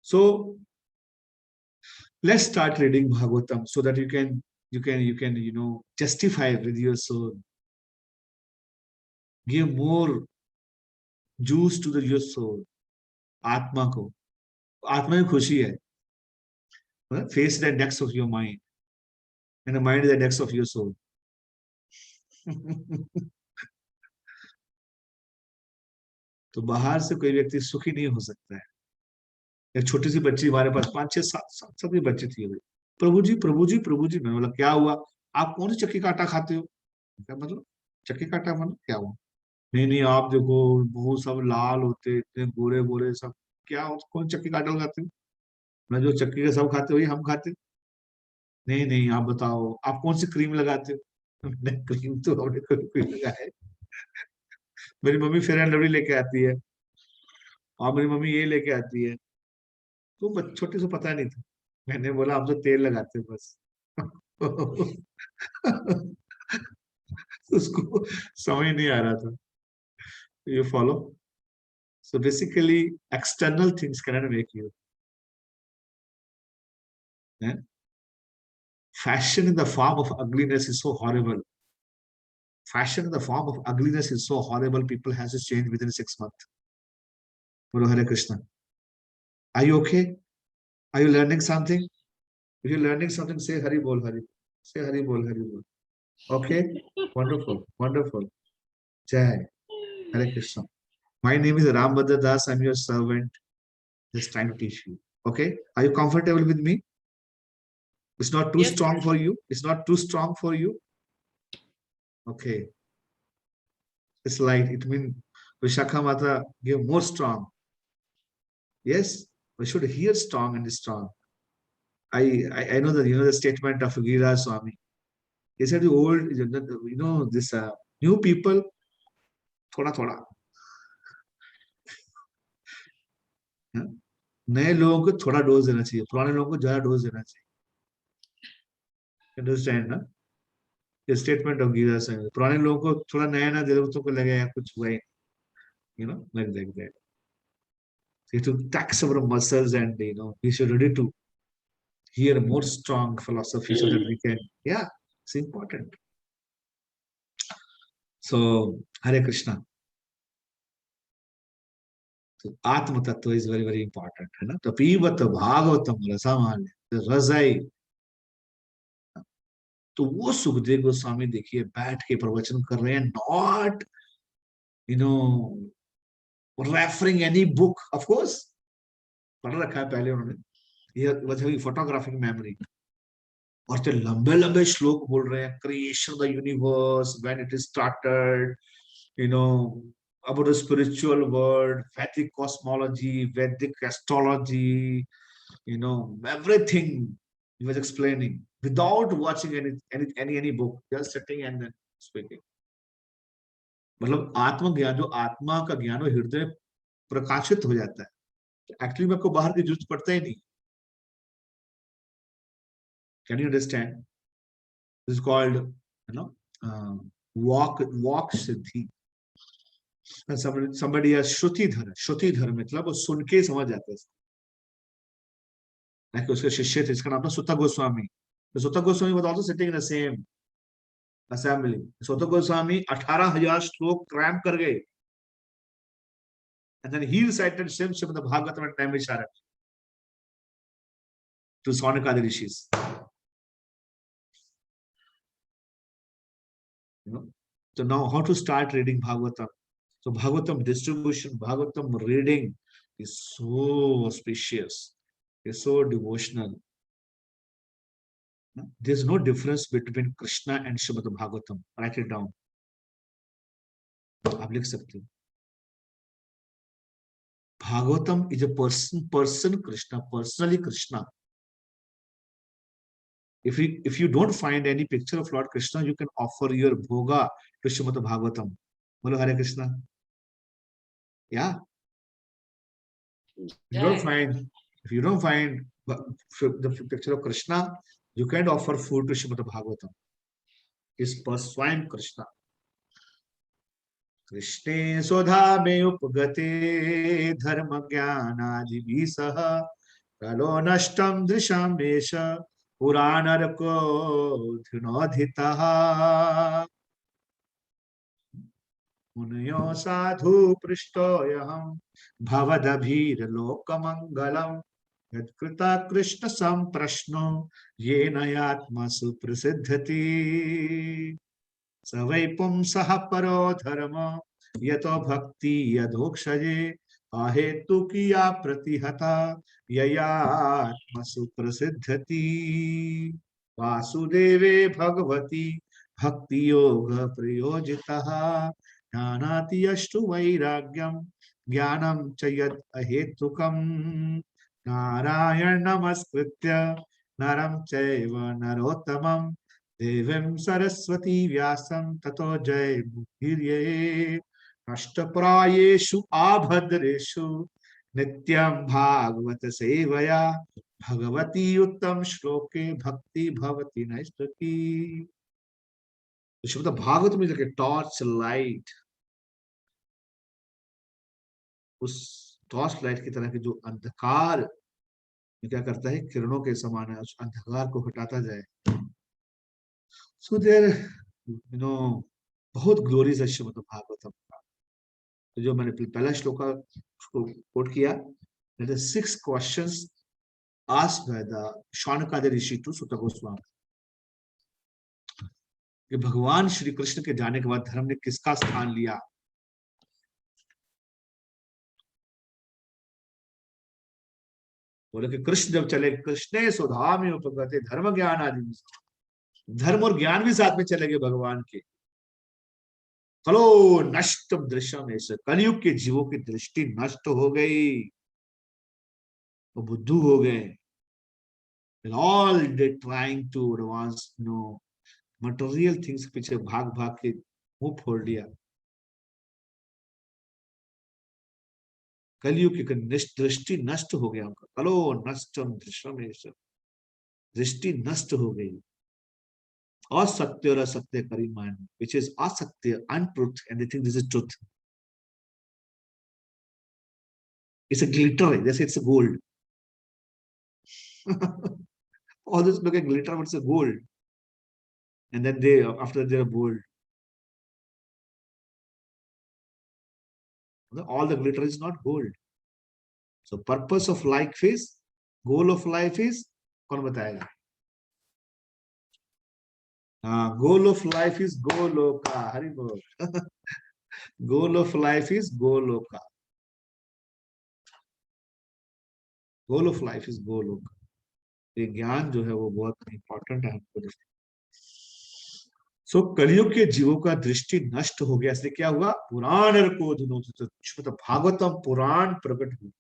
So let's start reading Bhagavatam so that you can justify with your soul, give more juice to your soul. आत्मा को, आत्मा में खुशी है, face the depths of your mind and the mind is the depths of your soul. तो बाहर से कोई व्यक्ति सुखी नहीं हो सकता है। एक छोटी सी बच्ची हमारे पास 5, 6, 7 की बच्ची थी, प्रभु जी प्रभु जी प्रभु जी। मैं बोला क्या हुआ? आप कौन सी चक्की का आटा खाते हो? क्या मतलब चक्की का आटा, मतलब क्या हुआ? नहीं आप देखो वो सब लाल होते, इतने गोरे गोरे सब, क्या कौन चक्की का आटा खाते हो? मैं जो चक्की का सब खाते हो वही हम खाते। नहीं आप बताओ आप कौन सी क्रीम लगाते हो? क्रीम तो हमने कोई लगा है, मेरी मम्मी फेयर एंड लवली लेके आती है और मेरी मम्मी ये लेके आती है, तो छोटे से पता नहीं था। मैंने बोला हम तो तेल लगाते हैं बस। उसको समझ नहीं आ रहा था। You follow? So basically, external things cannot make you. Eh? Fashion in the form of ugliness is so horrible. Fashion in the form of ugliness is so horrible. People has to change within 6 months. Bolo Hare Krishna. Are you okay? Are you learning something? If you're learning something, say Hari Bol Hari. Say Hari Bol Hari Bol. Okay? Wonderful. Wonderful. Jai. Hare Krishna. My name is Rambhadra Das. I'm your servant. Just trying to teach you. Okay? Are you comfortable with me? It's not too
Yes,
strong for you. It's not too strong for you. Okay. It's light. It means Vishakha Mata give more strong. Yes, we should hear strong and strong. I know that you know the statement of Gira Swami. He said the old, you know, this new people, thoda thoda. हाँ? नए लोगों को थोड़ा dose देना चाहिए, पुराने लोगों को ज्यादा डोज देना चाहिए। अंडरस्टैंड ना? ये स्टेटमेंट ऑफ गीता स्वामी। पुराने लोगों को थोड़ा नया ना दे दो तो लगेगा कुछ हुआ ही, you know, like that. So to tax our muscles and you know we should ready to hear more strong philosophy so that we can, yeah, it's important. So Hare Krishna. So Atma Tattva is very, very important. है ना? तो पीबत भागवतम रसामान्य, रजाई। तो वो सुखदेव गोस्वामी देखिए बैठ के प्रवचन कर रहे हैं, not you know referring any book, of course पढ़ रखा है पहले उन्होंने, ये was having photographic memory, और तो लंबे लंबे श्लोक बोल रहे हैं, creation of the universe, when it is started, you know, about the spiritual world, Vedic cosmology, Vedic astrology, you know, everything he was explaining without watching any book, just sitting and then speaking. मतलब आत्मज्ञान, जो आत्मा का ज्ञान वो हृदय में प्रकाशित हो जाता है, एक्चुअली में आपको बाहर की जरूरत पड़ता ही नहीं। Can you understand? This is called, you know, walk siddhi. And somebody has Shrutidhar. Shrutidhar मतलब वो सुन के समझ जाता है। Like उसके शिष्य थे, इसका नाम था Sutta Goswami. The Sutta Goswami was also sitting in the same assembly. Sutta Goswami 18,000 श्लोक cram कर गए. And then he recited same Srimad Bhagavatam and Naimisharanya to Saunakadi rishis. You know? So now how to start reading Bhagavatam? So Bhagavatam distribution, Bhagavatam reading is so auspicious, is so devotional. There's no difference between Krishna and Srimad Bhagavatam. Write it down. आप लिख सकते हो। Bhagavatam is a person Krishna, personally Krishna. If you don't find any picture of Lord Krishna, you can offer your bhoga to Srimad Bhagavatam. Bolo Hare Krishna. Yeah. If you don't find the picture of Krishna, you can offer food to Srimad Bhagavatam. It's Swayam Krishna. Krishne Sodha me upagate dharma jnanadi visaha kalo nashtam drisham mesha puranarako dhunodhitaha munyo sadhu prishtoyaham bhavadabhir lokamangalam yadkrita krishna samprashno yena yatma suprasiddhati savai pumsah paro dharma yato bhakti yadokshage ahetu kiya pratihata yayatma suprasiddhati vasudeve bhagavati bhakti yoga prayojitaha jnanati ashtu vairagyam jnanam chayat ahetukam narayana namaskritya naram chaiva narottamam देवीं सरस्वती व्यासं ततो जयमुदीरये। नष्टप्रायेषु आभद्रेषु नित्यं भागवत सेवया भगवती उत्तम श्लोके भक्ति भवति नैष्ठकी। शब्द भागवत में जैसे टॉर्च लाइट, उस टॉर्च लाइट की तरह के जो अंधकार में क्या करता है, किरणों के समान है, उस अंधकार को हटाता जाए। सो देयर बहुत ग्लोरीज है श्रीमद् भागवतम का। तो जो मैंने पहला श्लोक को कोट किया, that is 6 questions asked by the Shaunakadi rishi to Suta Goswami, कि भगवान श्री कृष्ण के जाने के बाद धर्म ने किसका स्थान लिया। बोले कि कृष्ण जब चले, कृष्णे सुधामे उपगते धर्म ज्ञान आदि, धर्म और ज्ञान भी साथ में चले गए भगवान के। कलो नष्टम दृश्यम, ऐसे कलयुग के जीवों की दृष्टि नष्ट हो गई, वो बुद्धू हो गए। All they trying to advance, material things पीछे भाग भाग के मुंह फोड़ लिया। कलयुग की दृष्टि नष्ट हो गया उनका। कलो नष्टम दृश्यम, ऐसे दृष्टि नष्ट हो गई। असत्य और असत्य करी मान, which is असत्य, untruth, and they think this is truth. It's a glitter, जैसे it's a gold. All this look like glitter, but it's a gold. And then they, after they're bold, all the glitter is not gold. So purpose of life is, goal of life is, कौन बताएगा? Goal of life is Goloka. Hari Bol. Goal of life is Goloka. Goal of life is Goloka. ये ज्ञान जो है वो बहुत important है हमको। सो कलयुग के जीवों का दृष्टि नष्ट हो गया, इसलिए क्या हुआ, पुराण को मतलब भागवतम पुराण प्रकट हुआ।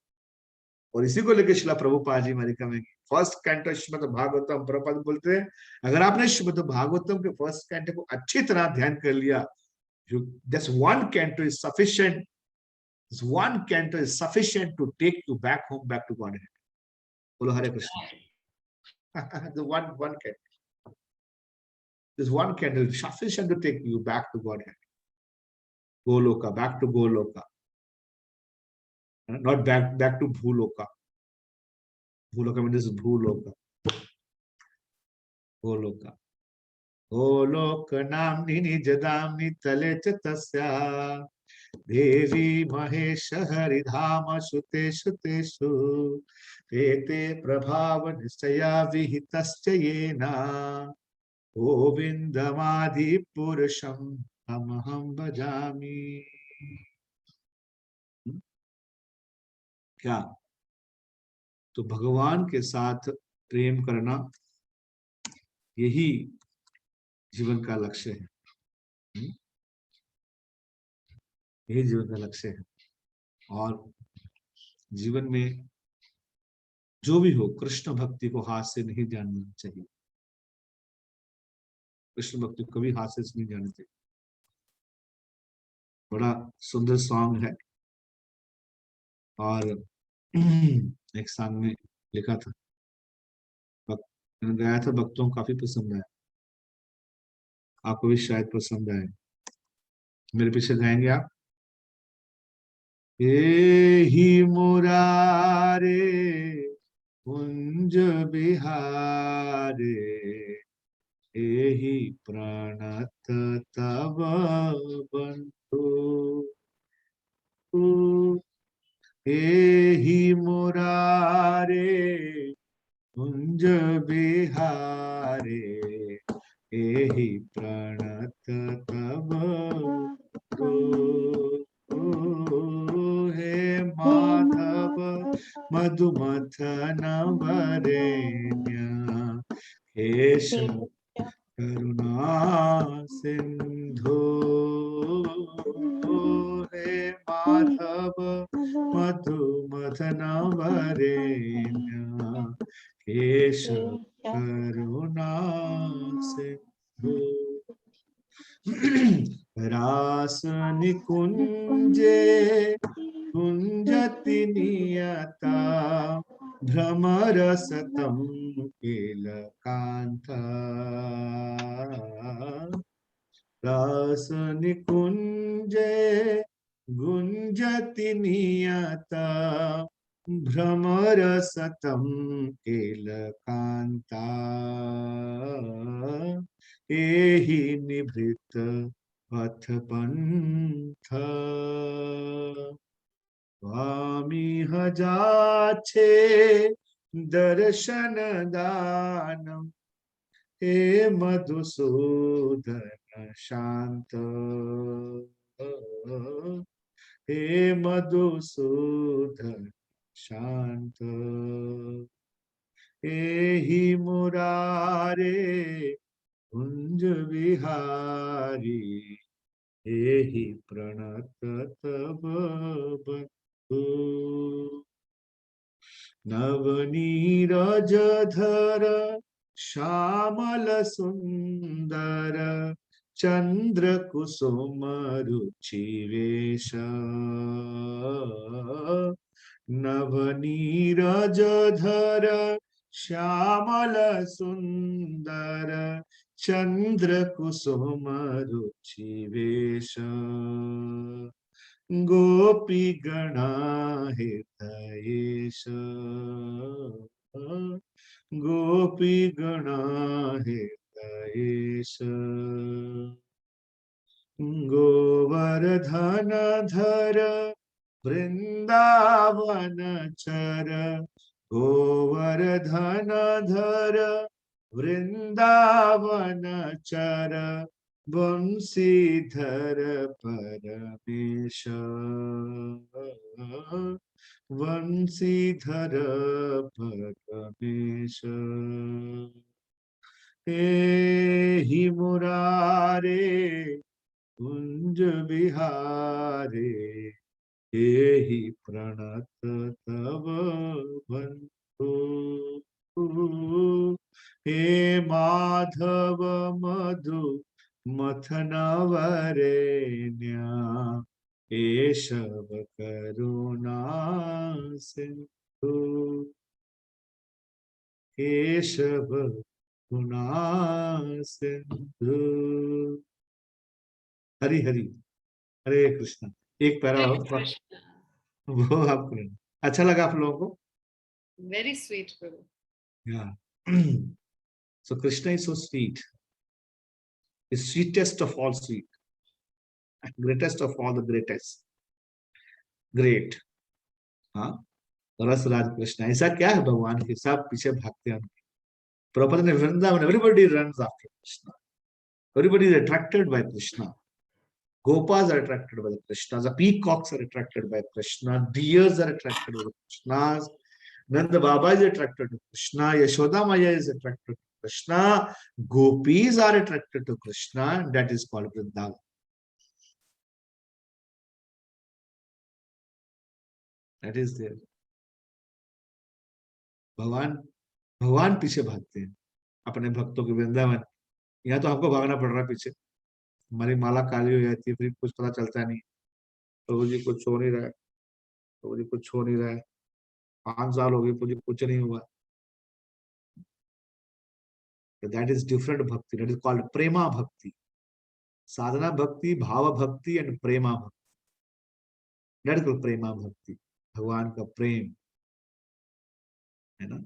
और इसी को लेकर शिला प्रभुपाद जी अमेरिका में फर्स्ट कैंटो श्रीमद् भागवतम, प्रभुपाद बोलते हैं अगर आपने श्रीमद् भागवतम के फर्स्ट कैंटो को अच्छी तरह ध्यान कर लिया, this one canto is sufficient. This one canto is sufficient to take you back home, back to Godhead. Bolo Hare Krishna. The one canto. This one canto is sufficient to take you back to Godhead. Goloka, back to Goloka. Not back to Bhuloka. Bhuloka means this is Bhuloka. Goloka. Golok नाम्नि निजदाम्नि तले च तस्या देवी महेश हरिधाम श्रुतेषु तेषु एते प्रभाव निश्चया विहितश्च येन गोविन्दमादि पुरुषं तमहं भजामि। क्या? तो भगवान के साथ प्रेम करना यही जीवन का लक्ष्य है। यही जीवन का लक्ष्य है। और जीवन में जो भी हो, कृष्ण भक्ति को हाथ से नहीं जानना चाहिए। कृष्ण भक्ति को कभी हाथ से नहीं जानना चाहिए। बड़ा सुंदर सॉन्ग है, और एक सॉन्ग में लिखा था, गाया था, भक्तों को काफी पसंद आया, आपको भी शायद पसंद आए। मेरे पीछे गाएंगे आप? ही मुरारे कुंज बिहारे एहि प्रणत तब बंधु एहि मुरारे कुंज बिहारे एहि प्रणत तब हे माधव मधुमथन वरेण्य केश करुणा सिंधु हे माधव मधुमथन वरेण्य केश करुणा सिंधु। रास निकुंजे कुंजति नियता भ्रमर सतम केलकांता रास निकुंजे गुंजति नियता भ्रमर सतम केलकांता एहि निभृत पथ पंथ स्वामी जाछे दर्शन दानम हे मधुसूदन शांत हे मधुसूदन शांत एहि मुरारे कुंज विहारी एहि प्रणत तब बंधु नवनीरजधर श्यामल सुंदर चंद्र कुसुम रुचिवेश नवनीरजधर श्यामल सुंदर चंद्र कुसुम रुचिवेश गोपी गणा हृदयेश गोपी गणा हृदयेश गोवर्धन धर वृंदावन चर गोवर्धन धर वृंदावन चर बंशीधर परमेश वंशीधर परमेश एहि मुरारे कुंज विहारे एहि प्रणत तव बंधु हे माधव मधु मथन वरेण्य केशव करुणा सिंधु केशव करुणा सिंधु हरि हरि हरे कृष्ण। एक पैरा
Hare
और
Krishna.
वो आपको अच्छा लगा आप लोगों को?
Very sweet, Guru.
Yeah. So Krishna is so sweet. The sweetest of all sweet. Greatest of all the greatest. Great. हाँ, रस राज कृष्ण। ऐसा क्या है भगवान के, सब पीछे भागते हैं। प्रभुपाद ने Vrindavan, everybody runs after Krishna. Everybody is attracted by Krishna. Gopas are attracted by Krishna. The peacocks are attracted by Krishna. Deers are attracted by Krishna. Nanda Baba is attracted to Krishna. Yashoda Maya is attracted to Krishna. Gopis are attracted to Krishna. That is called Vrindavan. That is there. भगवान पीछे भागते हैं अपने भक्तों के वृंदावन। यहाँ तो हमको भागना पड़ रहा है पीछे, हमारी माला काली हो जाती है, फिर कुछ पता चलता नहीं, प्रभु जी कुछ हो नहीं रहा है, प्रभु जी कुछ हो नहीं रहा है, 5 साल हो गए प्रभु जी कुछ नहीं हुआ। That is different bhakti. That is called prema bhakti. Sadhana bhakti, bhava bhakti and prema bhakti. That is called prema bhakti. भगवान का प्रेम है ना।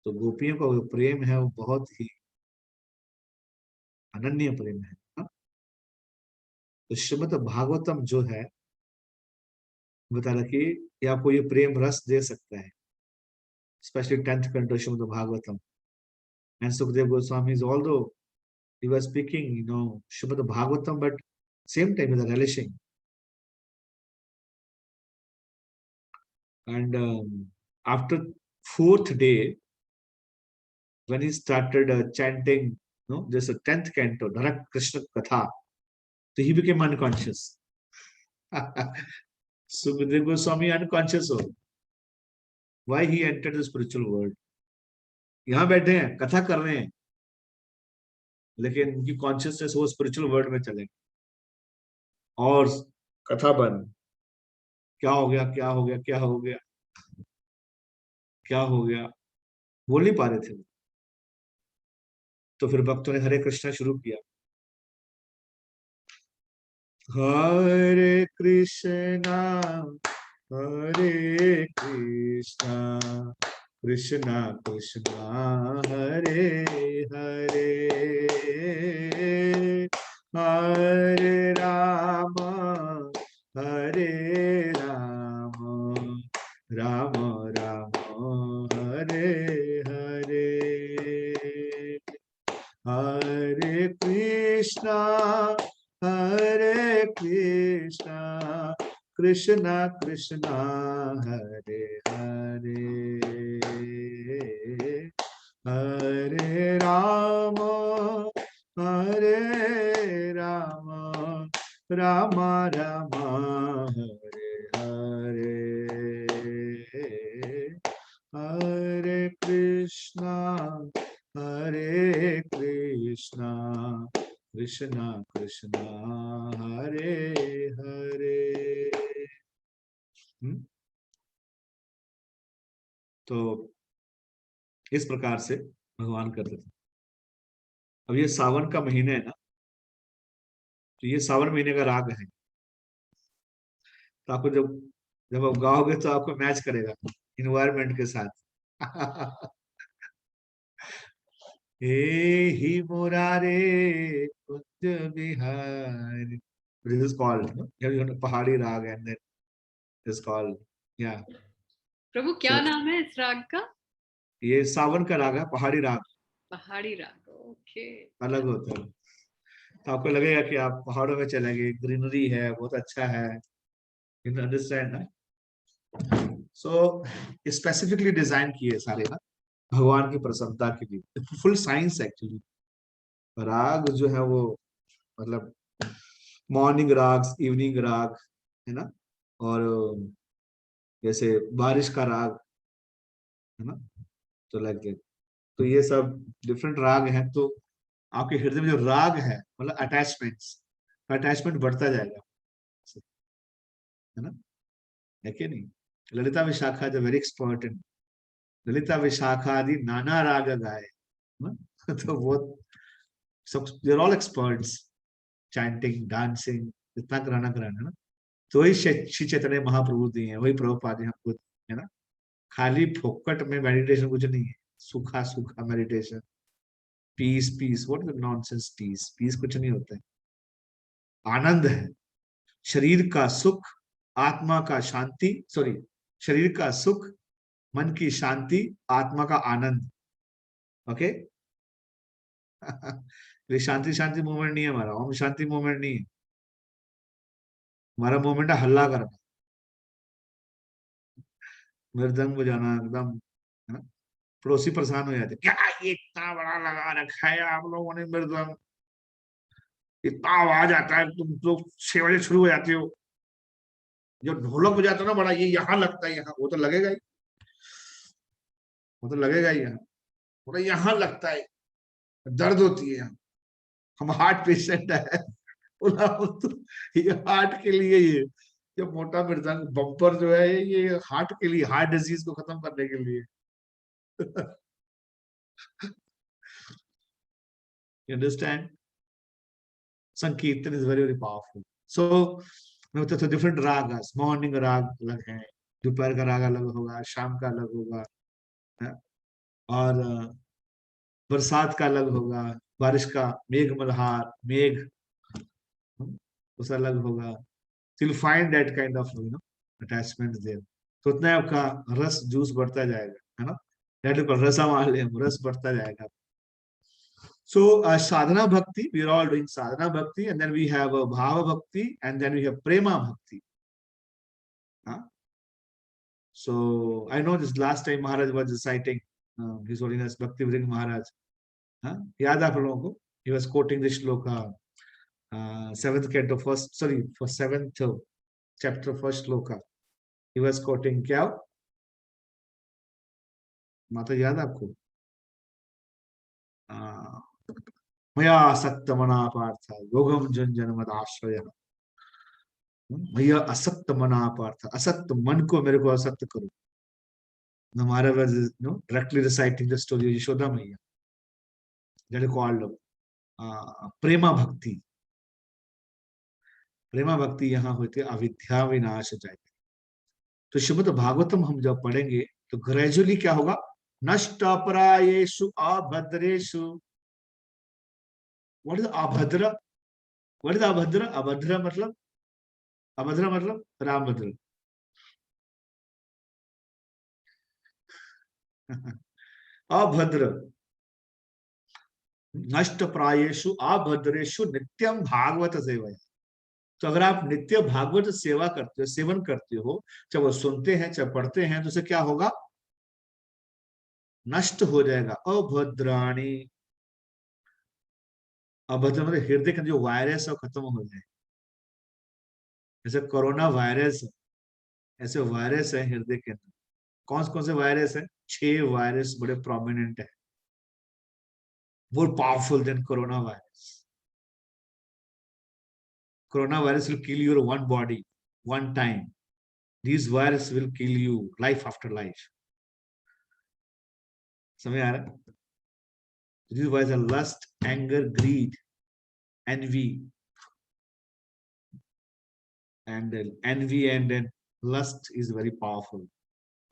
तो गोपियों का जो प्रेम है वो बहुत ही अनन्य प्रेम है ना? तो श्रीमद् भागवतम जो है बता रहा कि आपको ये प्रेम रस दे सकता है, specially 10th canto Shrimad Bhagavatam. And Sukadeva Goswami is, although he was speaking, Srimad Bhagavatam, but same time with a relishing. And after 4th day, when he started chanting, there's a 10th canto, Dharak Krishna Katha, so he became unconscious. Sukadeva Goswami unconscious. Why he entered the spiritual world? यहाँ बैठे हैं, कथा कर रहे हैं, लेकिन उनकी consciousness वो स्पिरिचुअल वर्ल्ड में चले और कथा बन, क्या हो गया, क्या हो गया, क्या हो गया, क्या हो गया, बोल नहीं पा रहे थे। तो फिर भक्तों ने हरे कृष्णा शुरू किया, हरे कृष्णा हरे कृष्णा कृष्णा कृष्णा हरे हरे हरे राम हरे राम राम राम हरे हरे हरे कृष्णा कृष्णा कृष्णा हरे हरे हरे राम राम राम हरे हरे हरे कृष्णा कृष्णा कृष्णा हरे हरे। तो इस प्रकार से भगवान करते थे। अब ये सावन का महीना है ना, तो ये सावन महीने का राग है। तो आपको जब जब आप गाओगे तो आपको मैच करेगा इन्वायरमेंट के साथ। हे ही मुरारे Kunj Bihari, this is called, पहाड़ी राग, and then is called, yeah.
प्रभु क्या नाम है इस राग का?
ये सावन का राग है, पहाड़ी राग,
पहाड़ी राग, ओके।
अलग होता है। तो आपको लगेगा कि आप पहाड़ों में चलेंगे, ग्रीनरी है, बहुत अच्छा है, you understand ना? So स्पेसिफिकली डिजाइन किए सारे ना भगवान की प्रसन्नता के लिए, फुल साइंस एक्चुअली। राग जो है वो मतलब मॉर्निंग राग, इवनिंग राग है ना, और जैसे बारिश का राग है ना, तो लाइक, तो ये सब डिफरेंट राग हैं। तो आपके हृदय में जो राग है मतलब अटैचमेंट बढ़ता जाएगा, है ना, है कि नहीं? ललिता विशाखा जो very expert in Lalita Vishakha आदि नाना राग गाए ना? तो वो सब they are all experts, chanting, dancing, इतना कराना है ना। तो वही श्री चैतन्य महाप्रभु दिए हैं, वही प्रभुपाद जी हमको, है ना। खाली फोकट में मेडिटेशन कुछ नहीं है, सूखा सूखा meditation, peace peace, what is nonsense peace, peace कुछ नहीं होता है। आनंद है, शरीर का सुख, आत्मा का शांति, सॉरी, शरीर का सुख, मन की शांति, आत्मा का आनंद, ओके। ये शांति शांति मूवमेंट नहीं है हमारा, ओम शांति मूवमेंट नहीं है हमारा। मूवमेंट है हल्ला करना, मृदंग बजाना एकदम, है ना। पड़ोसी परेशान हो जाते, क्या ये इतना बड़ा लगा रखा है आप लोगों ने मृदंग, इतना आवाज आता है, तुम लोग 6 बजे शुरू हो जाते हो। जो ढोलक बजाता है ना बड़ा, ये यहाँ लगता है, यहाँ वो तो लगेगा ही, वो तो लगेगा ही यहाँ, बोला यहाँ लगता है, दर्द होती है यहाँ, हम हार्ट पेशेंट है। बोला तो ये हार्ट के लिए, ये जो मोटा मृदंग बम्पर जो है ये हार्ट के लिए, हार्ट डिजीज को खत्म करने के लिए। You understand? Sankirtan is very very powerful. So तो डिफरेंट राग, मॉर्निंग राग अलग है, दोपहर का राग अलग होगा, शाम का अलग होगा, है? और बरसात का अलग होगा, बारिश का, मेघ मल्हार, मेघ उस अलग होगा। So you'll find that kind of attachment there. तो उतना आपका रस जूस बढ़ता जाएगा, है ना, रसा मान ले, रस बढ़ता जाएगा। So sadhana bhakti, we are all doing sadhana bhakti, and then we have bhava bhakti, and then we have prema bhakti. So I know this last time Maharaj was reciting His Holiness Bhakti Vringa Maharaj. याद आप लोगों को? He was quoting this shloka, 7th canto, for 7th chapter, first shloka. He was quoting क्या? माता याद आपको? मया असक्त मना पार्थ योगम जन्मदाश्रय। भैया असक्त मना पार्थ, असक्त मन को मेरे को असक्त करो। हमारा directly reciting the story of Yashoda मैया, that is called प्रेमा भक्ति। प्रेमा भक्ति यहाँ होती है अविद्या विनाश जाए। तो श्रीमद् भागवतम हम जब पढ़ेंगे तो ग्रेजुअली क्या होगा, नष्ट अपरायेषु अभद्रेषु। व्हाट इज अभद्र? व्हाट इज अभद्र? अभद्र मतलब रामभद्र। अभद्र, नष्ट प्रायेषु अभद्रेषु नित्यम भागवत सेवया। तो अगर आप नित्य भागवत सेवा करते हो, सेवन करते हो, चाहे वो सुनते हैं चाहे पढ़ते हैं, तो उसे क्या होगा, नष्ट हो जाएगा। अभद्राणी, अभद्र मतलब हृदय का जो वायरस है खत्म हो जाए। जैसे कोरोना वायरस, ऐसे वायरस है हृदय के अंदर। कौन से वायरस है? 6 वायरस बड़े प्रोमिनेंट है, more powerful than coronavirus. Coronavirus will kill your one body, one time. These virus will kill you life after life. समझ आ रहा है? These viruses are lust, anger, greed, envy, and envy and then lust is very powerful.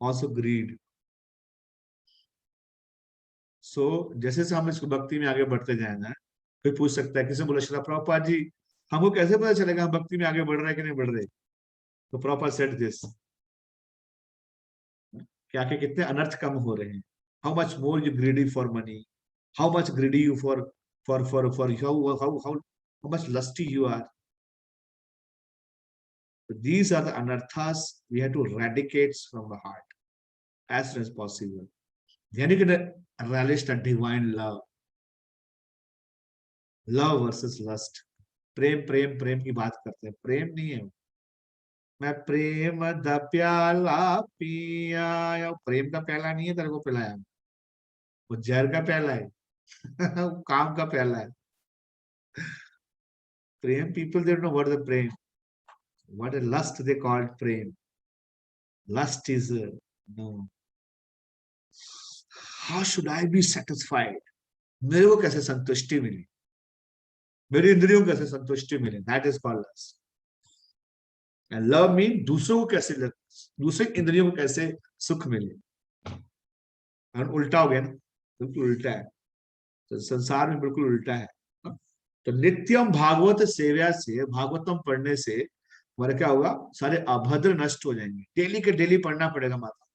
Also greed. So जैसे से हम इसको भक्ति में आगे बढ़ते जाएंगे, कोई पूछ सकता है, किसी बोला श्रीला प्रभुपाद जी हमको कैसे पता चलेगा हम भक्ति में आगे बढ़ रहे हैं कि नहीं बढ़ रहे? तो प्रभुपाद सेड दिस, क्या के कितने अनर्थ कम हो रहे हैं। How much more you greedy for money, how much greedy you for how much lusty you are. These are the anarthas we have to eradicate from the heart as soon as possible. Then you can relish the divine love. Love versus lust. प्रेम प्रेम प्रेम की बात करते हैं, प्रेम नहीं है। मैं प्रेम the प्याला पिया, प्रेम का प्याला नहीं है तेरे को पिलाया, वो जहर का प्याला है। वो काम का प्याला है। प्रेम, people they don't know what is the Prem, what a lust they called Prem. Lust is no. How should I be satisfied? मेरे को कैसे संतुष्टि मिले, मेरी इंद्रियों को कैसे संतुष्टि मिले, that is called lust. And love means दूसरों को कैसे, दूसरे इंद्रियों को कैसे सुख मिले। और उल्टा हो गया ना, बिल्कुल उल्टा है। तो संसार में बिल्कुल उल्टा है। तो नित्यम भागवत सेवा से, भागवतम पढ़ने से हमारा क्या होगा, सारे अभद्र नष्ट हो जाएंगे। डेली के डेली पढ़ना पड़ेगा माता,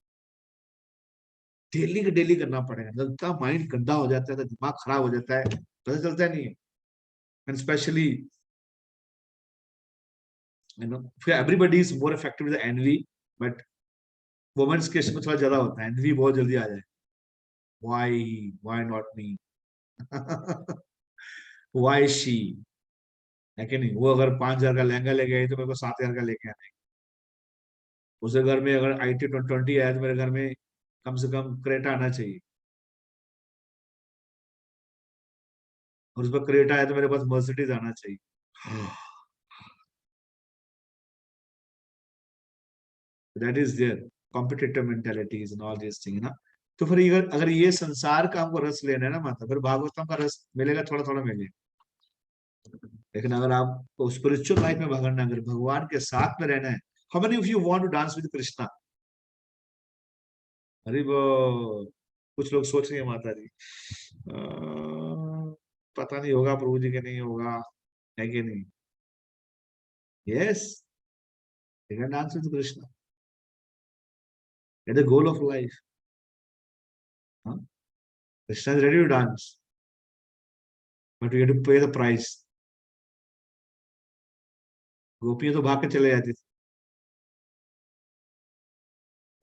डेली के डेली करना पड़ेगा। जब का माइंड गंदा हो जाता है, तो दिमाग खराब हो जाता है, पता चलता नहीं है। And specially you know, everybody is more affected with the envy, but women's case में थोड़ा ज्यादा होता है, envy बहुत जल्दी आ जाए। Why not me? Why she? है कि नहीं? वो अगर 5,000 का लहंगा लेके आई तो मेरे को 7,000 का लेके आना है। उसे घर में अगर IT 20 आया तो मेरे घर में कम से कम क्रेटा आना चाहिए, और उस पर क्रेटा आया तो मेरे पास मर्सिडीज आना चाहिए। That is their competitive mentalities and all these things, ना। तो फिर अगर ये संसार का हमको रस लेना है ना माता, फिर भागवतम का रस मिलेगा, थोड़ा थोड़ा मिलेगा। लेकिन अगर आपको स्पिरिचुअल लाइफ में भागना, अगर भगवान के साथ में रहना है, how many of you want to dance with Krishna? अरे वो कुछ लोग सोच रहे हैं माता जी, पता नहीं होगा प्रभु जी के, नहीं होगा, है कि नहीं? Yes, you can dance with Krishna. It's the goal of life. Huh? Krishna is ready to dance, but we have to pay the price. गोपियां तो भाग के चले जाती थी।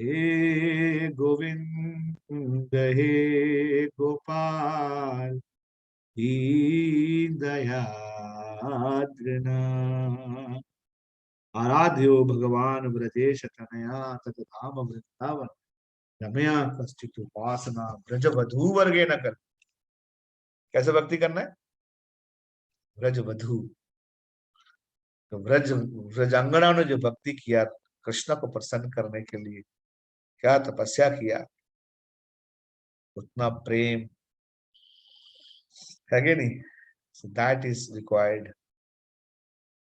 हे गोविंद हे गोपाल दीन दयाद्रना, आराध्यो भगवान ब्रजेश तनया तत धाम वृंदावन रमया कष्टित उपासना ब्रज वधू वर्गे न कर। कैसे भक्ति करना है? व्रजवधु। तो व्रजांगना ने जो भक्ति किया कृष्ण को प्रसन्न करने के लिए, क्या तपस्या किया, उतना प्रेम है कि नहीं? So that is required.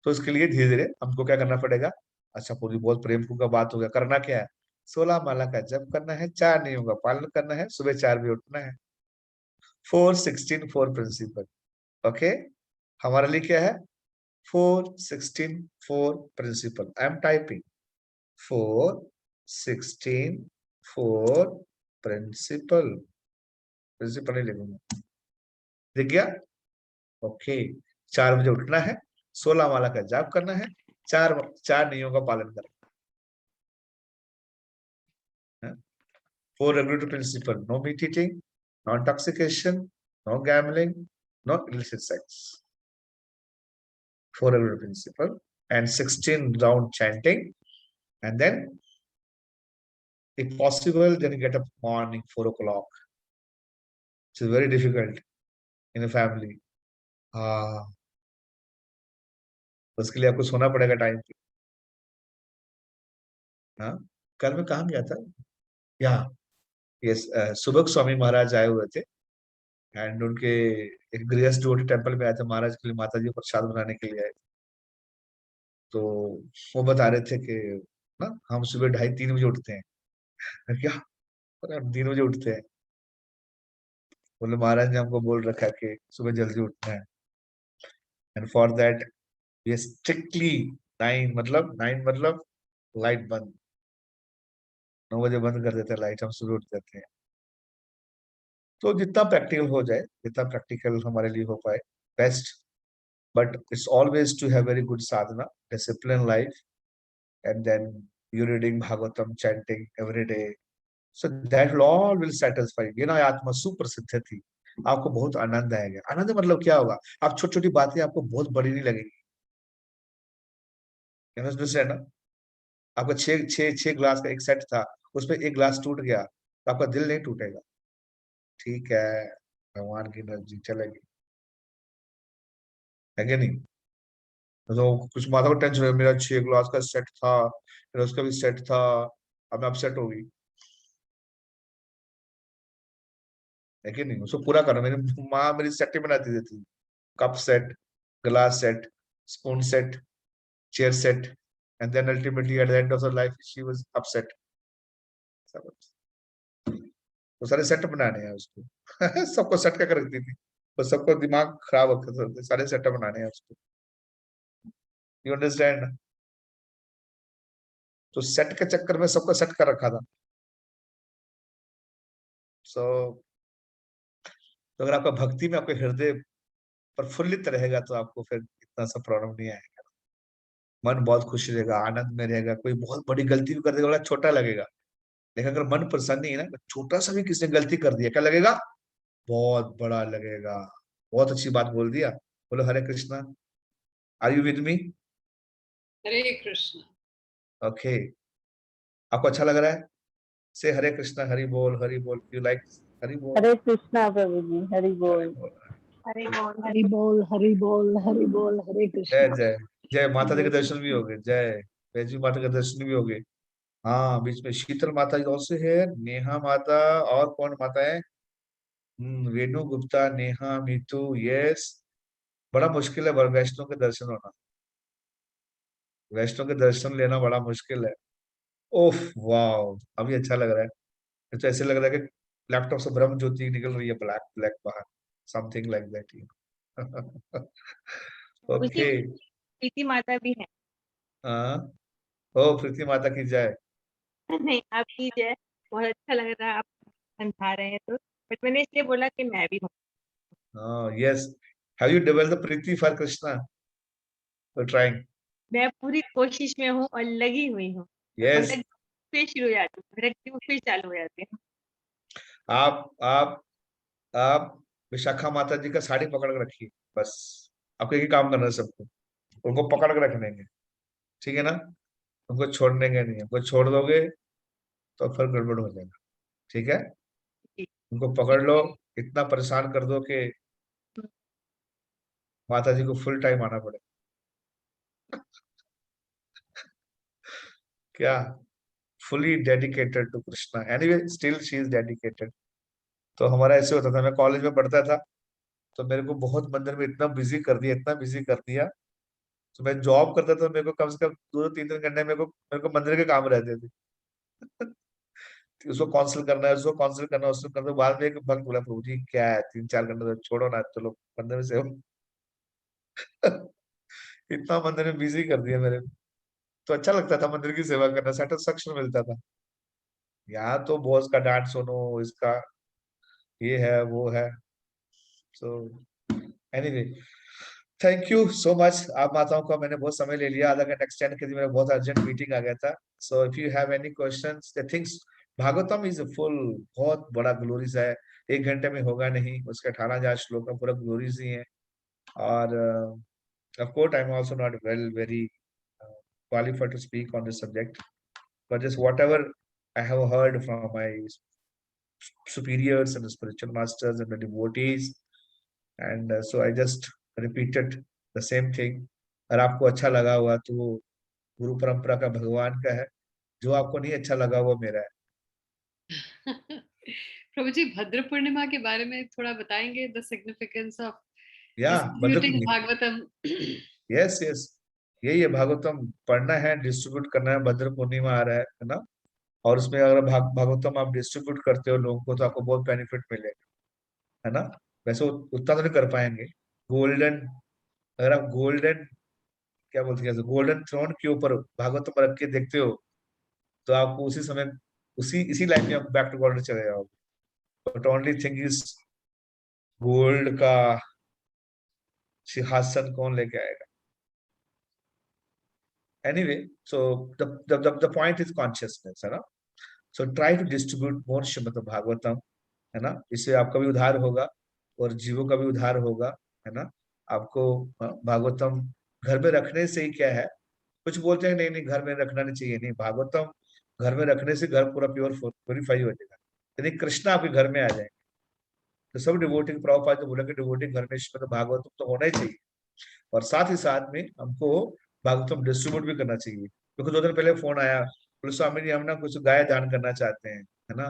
तो इसके लिए धीरे धीरे हमको क्या करना पड़ेगा? अच्छा, पूरी बहुत प्रेम का बात हो गया, करना क्या है? 16 माला का जप करना है, 4 नियमों का पालन करना है, सुबह 4 बजे उठना है। 4-16-4 प्रिंसिपल। ओके, हमारे लिए क्या है? 4-16-4 principle. I am typing 4-16-4 principle. Principle नहीं लिखूंगा, दिख गया? ओके, 4 बजे उठना है, 16 माला का जाप करना है, 4 नियमों का पालन करना है। 4 regulative principle: no meat eating, no intoxication, no gambling, no illicit sex. 4 regulative principle and 16 round chanting, and then if possible then you get up morning 4 o'clock. It's very difficult in a family. उसके लिए आपको सोना पड़ेगा time पे। हाँ, कल मैं कहाँ गया था? यहाँ, यस, सुबह स्वामी महाराज आए हुए थे एंड उनके एक गृहस्थ डिवोटी टेंपल में आए थे, महाराज के लिए माता जी को प्रसाद बनाने के लिए आए। तो वो बता रहे थे कि ना हम सुबह 2:30-3 बजे उठते हैं। मैं क्या? अरे हम 3 बजे उठते हैं? बोले महाराज ने हमको बोल रखा है कि सुबह जल्दी उठना है, and for that we strictly 9 मतलब लाइट बंद, 9 बजे बंद कर देते हैं लाइट, हम सुबह उठ जाते हैं। तो जितना प्रैक्टिकल हो जाए, जितना प्रैक्टिकल हमारे लिए हो पाए, best. But it's always to have very good sadhana, discipline life, and then you reading Bhagavatam, chanting every day, so that all will satisfy. ये ना आत्मा सुप्रसिद्ध थी, आपको बहुत आनंद आएगा। आनंद मतलब क्या होगा? आप छोटी छोटी बातें आपको बहुत बड़ी नहीं लगेगी। ना, आपका 6 ग्लास का एक सेट था, उसमें एक ग्लास टूट गया तो आपका दिल नहीं टूटेगा। ठीक है, भगवान की एनर्जी चलेगी, है कि नहीं? तो कुछ माथा को टेंशन है, मेरा 6 ग्लास का सेट था, फिर उसका भी सेट था, अब मैं अपसेट होगी, है कि नहीं? उसको पूरा करना। मेरी माँ मेरी सेट ही बनाती देती, cup set, glass set, spoon set, chair set, and then ultimately at the end of her life she was upset. तो सारे सेट बनाने हैं उसको। सबको सेट का कर रखती थी, तो सबको दिमाग खराब होता था, सारे सेट बनाने हैं उसको। You understand? तो सेट के चक्कर में सबको सेट कर रखा था। सो तो अगर आपका भक्ति में आपका हृदय प्रफुल्लित रहेगा तो आपको फिर इतना सा प्रॉब्लम नहीं आएगा, मन बहुत खुश रहेगा, आनंद में रहेगा। कोई बहुत बड़ी गलती भी कर देगा, बड़ा छोटा लगेगा, लेकिन अगर मन प्रसन्न नहीं है ना, छोटा सा भी किसी ने गलती कर दिया, क्या लगेगा? बहुत बड़ा लगेगा। बहुत अच्छी बात बोल दिया। बोलो Hare Krishna. Are you with me?
Hare Krishna.
Okay, आपको अच्छा लग रहा है? से हरे कृष्णा, हरि बोल, हरि बोल। यू लाइक हरि बोल?
हरे कृष्णा प्रभु जी, हरि बोल।
हरि बोल, हरि बोल, हरि बोल, हरि बोल, हरे
जय
कृष्णा।
जय जय। माता जी के
जय श्री
दर्शन भी हो गए। जय वैजू माता के दर्शन भी हो गए। हाँ, बीच में शीतल माता जी ऑल्सो है, नेहा माता, और कौन माता है? वेणु गुप्ता, नेहा, मीतू, यस। बड़ा मुश्किल है वैष्णव के दर्शन होना, वैष्णव के दर्शन लेना बड़ा मुश्किल है। ओफ वाह, अभी अच्छा लग रहा है। मुझे तो ऐसे लग रहा है कि लैपटॉप से ब्रह्म ज्योति निकल रही है, ब्लैक ब्लैक बाहर, समथिंग लाइक दैट।
उसी
ओके।
प्रीति माता भी है।
हाँ, ओ प्रीति माता की जय।
नहीं, आपकी जय। बहुत अच्छा लग रहा है आप समझा रहे हैं तो, बट मैंने इसलिए बोला कि मैं भी हूँ।
Yes, have you developed the Preeti for Krishna? For trying?
मैं पूरी कोशिश में हूँ और लगी हुई हूँ।
यस।
फिर शुरू हो जाती हूँ, भटकती हूँ, फिर चालू हो जाती हूँ।
आप विशाखा माता जी का साड़ी पकड़ के रखिए, बस। आपको एक ही काम करना है सबको, उनको पकड़ के रखने के, ठीक है ना? उनको छोड़ने के नहीं, उनको छोड़ दोगे तो फिर गड़बड़ हो जाएगा, ठीक है?
जी।
उनको पकड़ लो, इतना परेशान कर दो कि माता जी को फुल टाइम आना पड़े क्या, fully dedicated to Krishna. Anyway still she is dedicated. तो हमारा ऐसे होता था, मैं कॉलेज में पढ़ता था तो मेरे को बहुत मंदिर में इतना बिजी कर दिया, इतना बिजी कर दिया। तो मैं जॉब करता था, मेरे को कम से कम 2-3 घंटे मेरे को मंदिर के काम रहते थे उसको काउंसिल करना है, उसको काउंसिल करना है, उसको करना है। बाद में एक भक्त बोला, प्रभु जी क्या है 3-4 घंटे तो छोड़ो ना, चलो मंदिर में सेवा इतना मंदिर में बिजी कर दिया मेरे। तो अच्छा लगता था मंदिर की सेवा करना, सेटिस्फेक्शन मिलता था। यहाँ तो बॉस का डांट सुनो, इसका ये है वो है। So anyway thank you so much. आप माताओं का मैंने बहुत समय ले लिया, आधा घंटा एक्सटेंड कर दिया, मेरा बहुत अर्जेंट मीटिंग आ गया था। So if you have any questions, the things, Bhagavatam is full, बहुत बड़ा ग्लोरीज है, 1 घंटे में होगा नहीं। उसके 18,000 श्लोक का पूरा ग्लोरीज ही है। और of course I am also not very qualified to speak on this subject, but just whatever I have heard from my superiors and the spiritual masters and the devotees, and so I just repeated the same thing. अगर आपको अच्छा लगा हुआ तो वो गुरु परंपरा का भगवान का है, जो आपको नहीं अच्छा लगा वो मेरा है।
प्रभु जी, भद्र पूर्णिमा के बारे में थोड़ा बताएंगे, द सिग्निफिकेंस ऑफ
या भद्र
डिस्ट्रीब्यूटिंग भागवतम।
यस यस, यही है, भागवतम पढ़ना है, डिस्ट्रीब्यूट करना है। भद्र पूर्णिमा आ रहा है ना, और उसमें अगर भागवतम आप डिस्ट्रीब्यूट करते हो लोगों को तो आपको बहुत बेनिफिट मिलेगा, है ना। वैसे उतना तो नहीं कर पाएंगे। गोल्डन, अगर आप गोल्डन, क्या बोलते हैं, गोल्डन थ्रोन के ऊपर भागवतम रख के देखते हो तो आपको उसी समय उसी इसी लाइफ में आप बैक टू गॉड चले जाओगे। But only thing is, gold का सिंहासन कौन लेके आएगा। Anyway, so the point is consciousness, है ना। सो ट्राई टू डिस्ट्रीब्यूट मोर श्रीमद् भागवतम, है ना। इससे आपका भी उद्धार होगा और जीवों का भी उद्धार होगा, है ना। आपको भागवतम घर में रखने से ही क्या है, कुछ बोलते हैं नहीं नहीं घर में रखना नहीं चाहिए, नहीं, भागवतम घर में रखने से घर पूरा प्योरीफाई हो जाएगा। यदि कृष्ण आपके घर में आ जाए तो सब डिवोटी, प्रभुपाद जो बोला कि डिवोटी घर में श्रीमद् भागवतम तो होना ही चाहिए। और साथ ही साथ में हमको भागवतम डिस्ट्रीब्यूट भी करना चाहिए, क्योंकि 2 दिन पहले फोन आया, बोले स्वामी जी हम ना कुछ गाय दान करना चाहते हैं, है ना।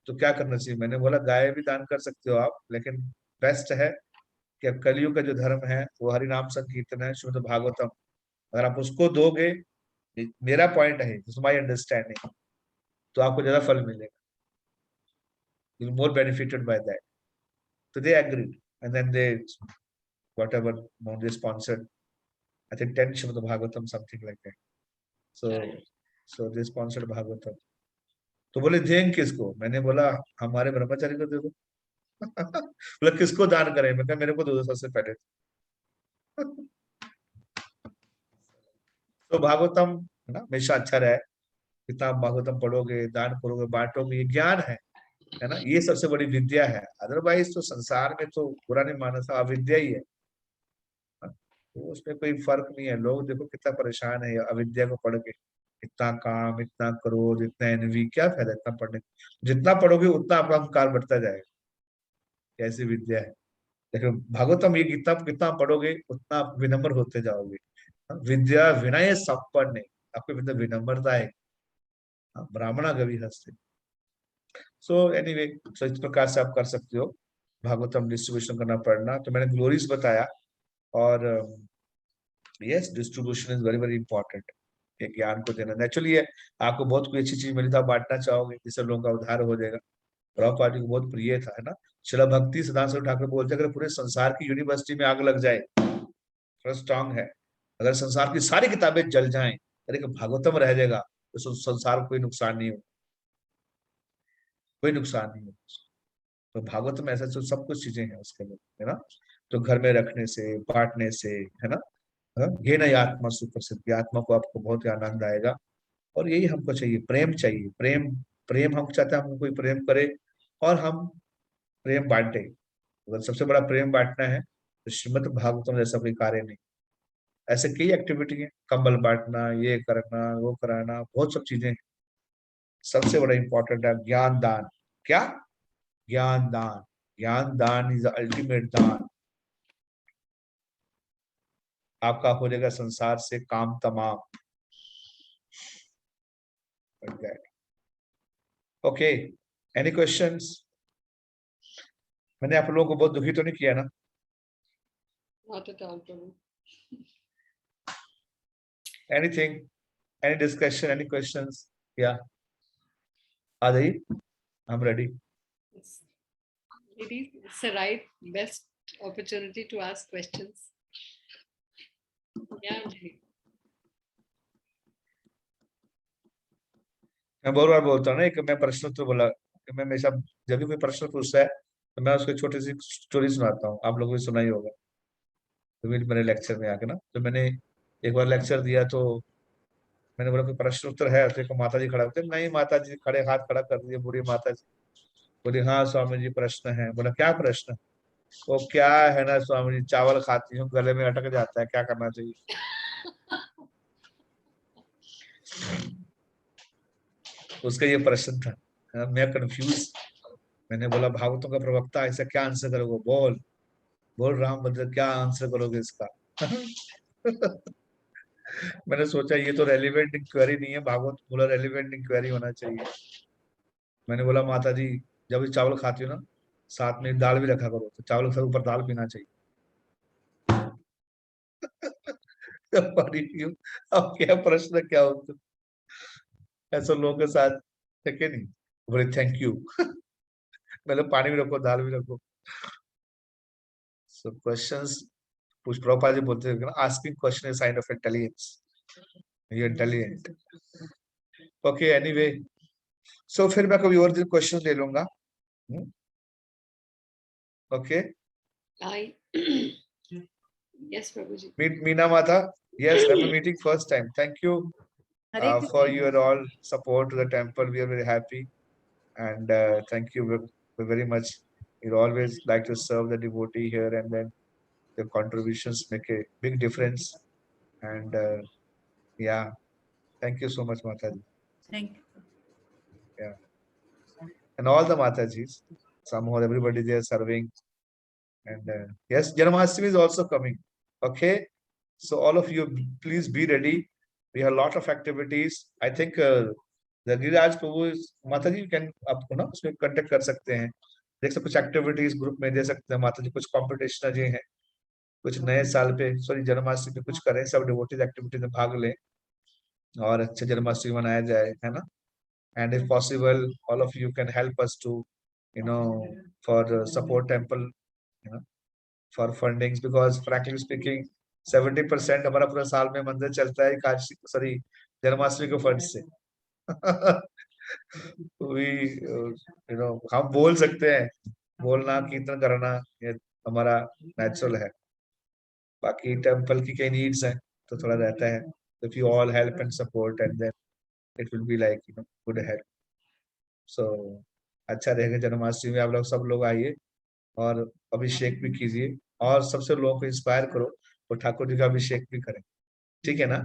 तो क्या करना चाहिए, मैंने बोला गाय भी दान कर सकते हो आप, लेकिन बेस्ट है कि अब कलयुग का जो धर्म है वो हरि नाम संकीर्तन है, शुद्ध भागवतम। अगर आप उसको दोगे, मेरा पॉइंट है, माई अंडरस्टैंडिंग, तो आपको ज्यादा फल मिलेगा, you more benefited by that. तो they agreed and then they whatever amount they sponsored, I think 10 Srimad Bhagavatam, something like that. So they sponsored Bhagavatam. तो बोले देंगे किसको, मैंने बोला हमारे ब्रह्मचारी को दे दो बोला किसको दान करें, मैं कहा मेरे को दो सबसे पहले तो भागवतम, है ना, हमेशा अच्छा रहे। कितना भागवतम पढ़ोगे, दान करोगे, बांटोगे, ये ज्ञान है ना, ये सबसे बड़ी विद्या है। अदरवाइज तो संसार में तो बुरा नहीं माना था, अविद्या ही है। तो उसमें कोई फर्क नहीं है। लोग देखो कितना परेशान है अविद्या को पढ़ के, इतना काम, इतना क्रोध, इतना एनवी, क्या फायदा इतना पढ़ने। जितना पढ़ोगे उतना आपका अहंकार बढ़ता जाएगा, कैसी विद्या है। लेकिन भागवतम ये कितना कितना पढ़ोगे उतना आप विनम्र होते जाओगे। विद्या विनय संपन्न, आपके अंदर विनम्रता है। ब्राह्मणा गवि हस्ते। सो एनीवे, सो इस प्रकार से आप कर सकते हो भागवतम डिस्ट्रीब्यूशन करना, पढ़ना। तो मैंने ग्लोरीज बताया, और yes distribution is very very important. ये ज्ञान को देना नेचुरली है। आपको बहुत कोई अच्छी चीज मिली तो आप बांटना चाहोगे, जिससे लोगों का उद्धार हो जाएगा। प्रभुपाद जी को बहुत प्रिय था, है ना। शिला भक्ति सिद्धांत स्वरूप ठाकुर बोलते हैं, अगर पूरे संसार की यूनिवर्सिटी में आग लग जाए, स्ट्रांग है, अगर संसार की सारी किताबें जल जाएं, अरे भागवतम रह जाएगा, तो संसार को कोई नुकसान नहीं हो, कोई नुकसान नहीं हो। तो भागवत में ऐसा सब कुछ चीजें हैं उसके लिए, है ना। तो घर में रखने से, बांटने से, है ना, ये नई आत्मा सुख सिद्धि, आत्मा को आपको बहुत ही आनंद आएगा। और यही हमको चाहिए, प्रेम चाहिए, प्रेम। प्रेम हम चाहते हैं हमको कोई प्रेम करे और हम प्रेम बांटे। अगर सबसे बड़ा प्रेम बांटना है तो श्रीमद् भागवतम जैसा कोई कार्य नहीं। ऐसे कई एक्टिविटी है, कंबल बांटना, ये करना, वो कराना, बहुत सब चीजें। सबसे बड़ा इंपॉर्टेंट है ज्ञान दान। क्या? ज्ञान दान। ज्ञान दान इज द अल्टीमेट दान। आपका हो जाएगा संसार से काम तमाम। Okay, any questions? मैंने आप लोगों को बहुत दुखी तो नहीं किया ना?
Not at all, Prabhu.
Anything, any discussion, any questions? Yeah, आ जाइए, I'm ready.
It's, it's the right best opportunity to ask questions. Yeah, Anjali.
मैं बहुत बार बोलता हूँ ना कि मैं प्रश्न उत्तर बोला कि मैं हमेशा जब भी कोई प्रश्न पूछता है तो मैं उसको छोटी सी स्टोरी सुनाता हूँ। आप लोगों ने सुना ही होगा तो मेरे लेक्चर में आके ना। तो मैंने एक बार लेक्चर दिया तो मैंने बोला कोई प्रश्न उत्तर है, तो एक माता जी खड़ा होते, नहीं माता जी खड़े हाथ खड़ा कर दिए, बूढ़ी माता जी बोली हाँ स्वामी जी प्रश्न है। बोला क्या प्रश्न? वो क्या है ना स्वामी जी, चावल खाती हूँ गले में अटक जाता है, क्या करना चाहिए? उसका ये प्रश्न था। मैं कंफ्यूज, मैंने बोला भागवतों का प्रवक्ता ऐसा क्या आंसर करोगे? बोल बोल रामभद्र क्या आंसर करोगे इसका? मैंने सोचा ये तो रेलिवेंट इंक्वायरी नहीं है, भागवत बोला रेलिवेंट इंक्वायरी होना चाहिए। मैंने बोला माता जी जब भी चावल खाती हो ना साथ में दाल भी रखा करो, तो चावल के ऊपर दाल पीना चाहिए। अब क्या प्रश्न क्या उत्तर? ऐसा लोगों के साथ है कि नहीं? बोले थैंक यू। मतलब पानी भी रखो दाल भी रखो। सो क्वेश्चंस कुछ प्रभुपाद जी बोलते हैं ना, asking question is sign of intelligence, you intelligent. Okay anyway, so फिर मैं कभी और दिन क्वेश्चन ले लूंगा। Okay
Yes, Prabhuji.
meet Meena Mata. Yes, I'm meeting first time. Thank you for your all support to the temple. We are very happy and thank you very much. You always like to serve the devotee here, and then the contributions make a big difference. And yeah, thank you so much, Mataji.
Thank you.
Yeah, and all the Matajis. Somehow everybody they are serving. And yes, Janmashtami is also coming. Okay, so all of you please be ready. We have a lot of activities. I think the Giriraj Prabhu is माता जी can आपको ना उसमें contact कर सकते हैं, देख सकते कुछ एक्टिविटीज ग्रुप में दे सकते हैं। माता जी कुछ कॉम्पिटिशन जी हैं, कुछ नए साल पे सॉरी जन्माष्टमी पे कुछ करें, सब डिवोटीज एक्टिविटीज में भाग लें और अच्छे जन्माष्टमी मनाया जाए, है ना? And if possible all of you can help us to for support temple, for fundings, because frankly speaking 70% हमारा पूरा साल में मंदिर चलता है काशी सॉरी जन्माष्टमी के फंड से। हम बोल सकते हैं, बोलना कीर्तन करना ये हमारा नेचुरल है, बाकी टेम्पल की कई नीड्स हैं तो थोड़ा रहता है। If you all help and support and then it will be like good help. So अच्छा रहेगा जन्माष्टमी में आप लोग सब लोग आइए और अभिषेक भी कीजिए और सबसे लोगों को इंस्पायर करो तो ठाकुर जी का अभिषेक भी करें, ठीक है ना?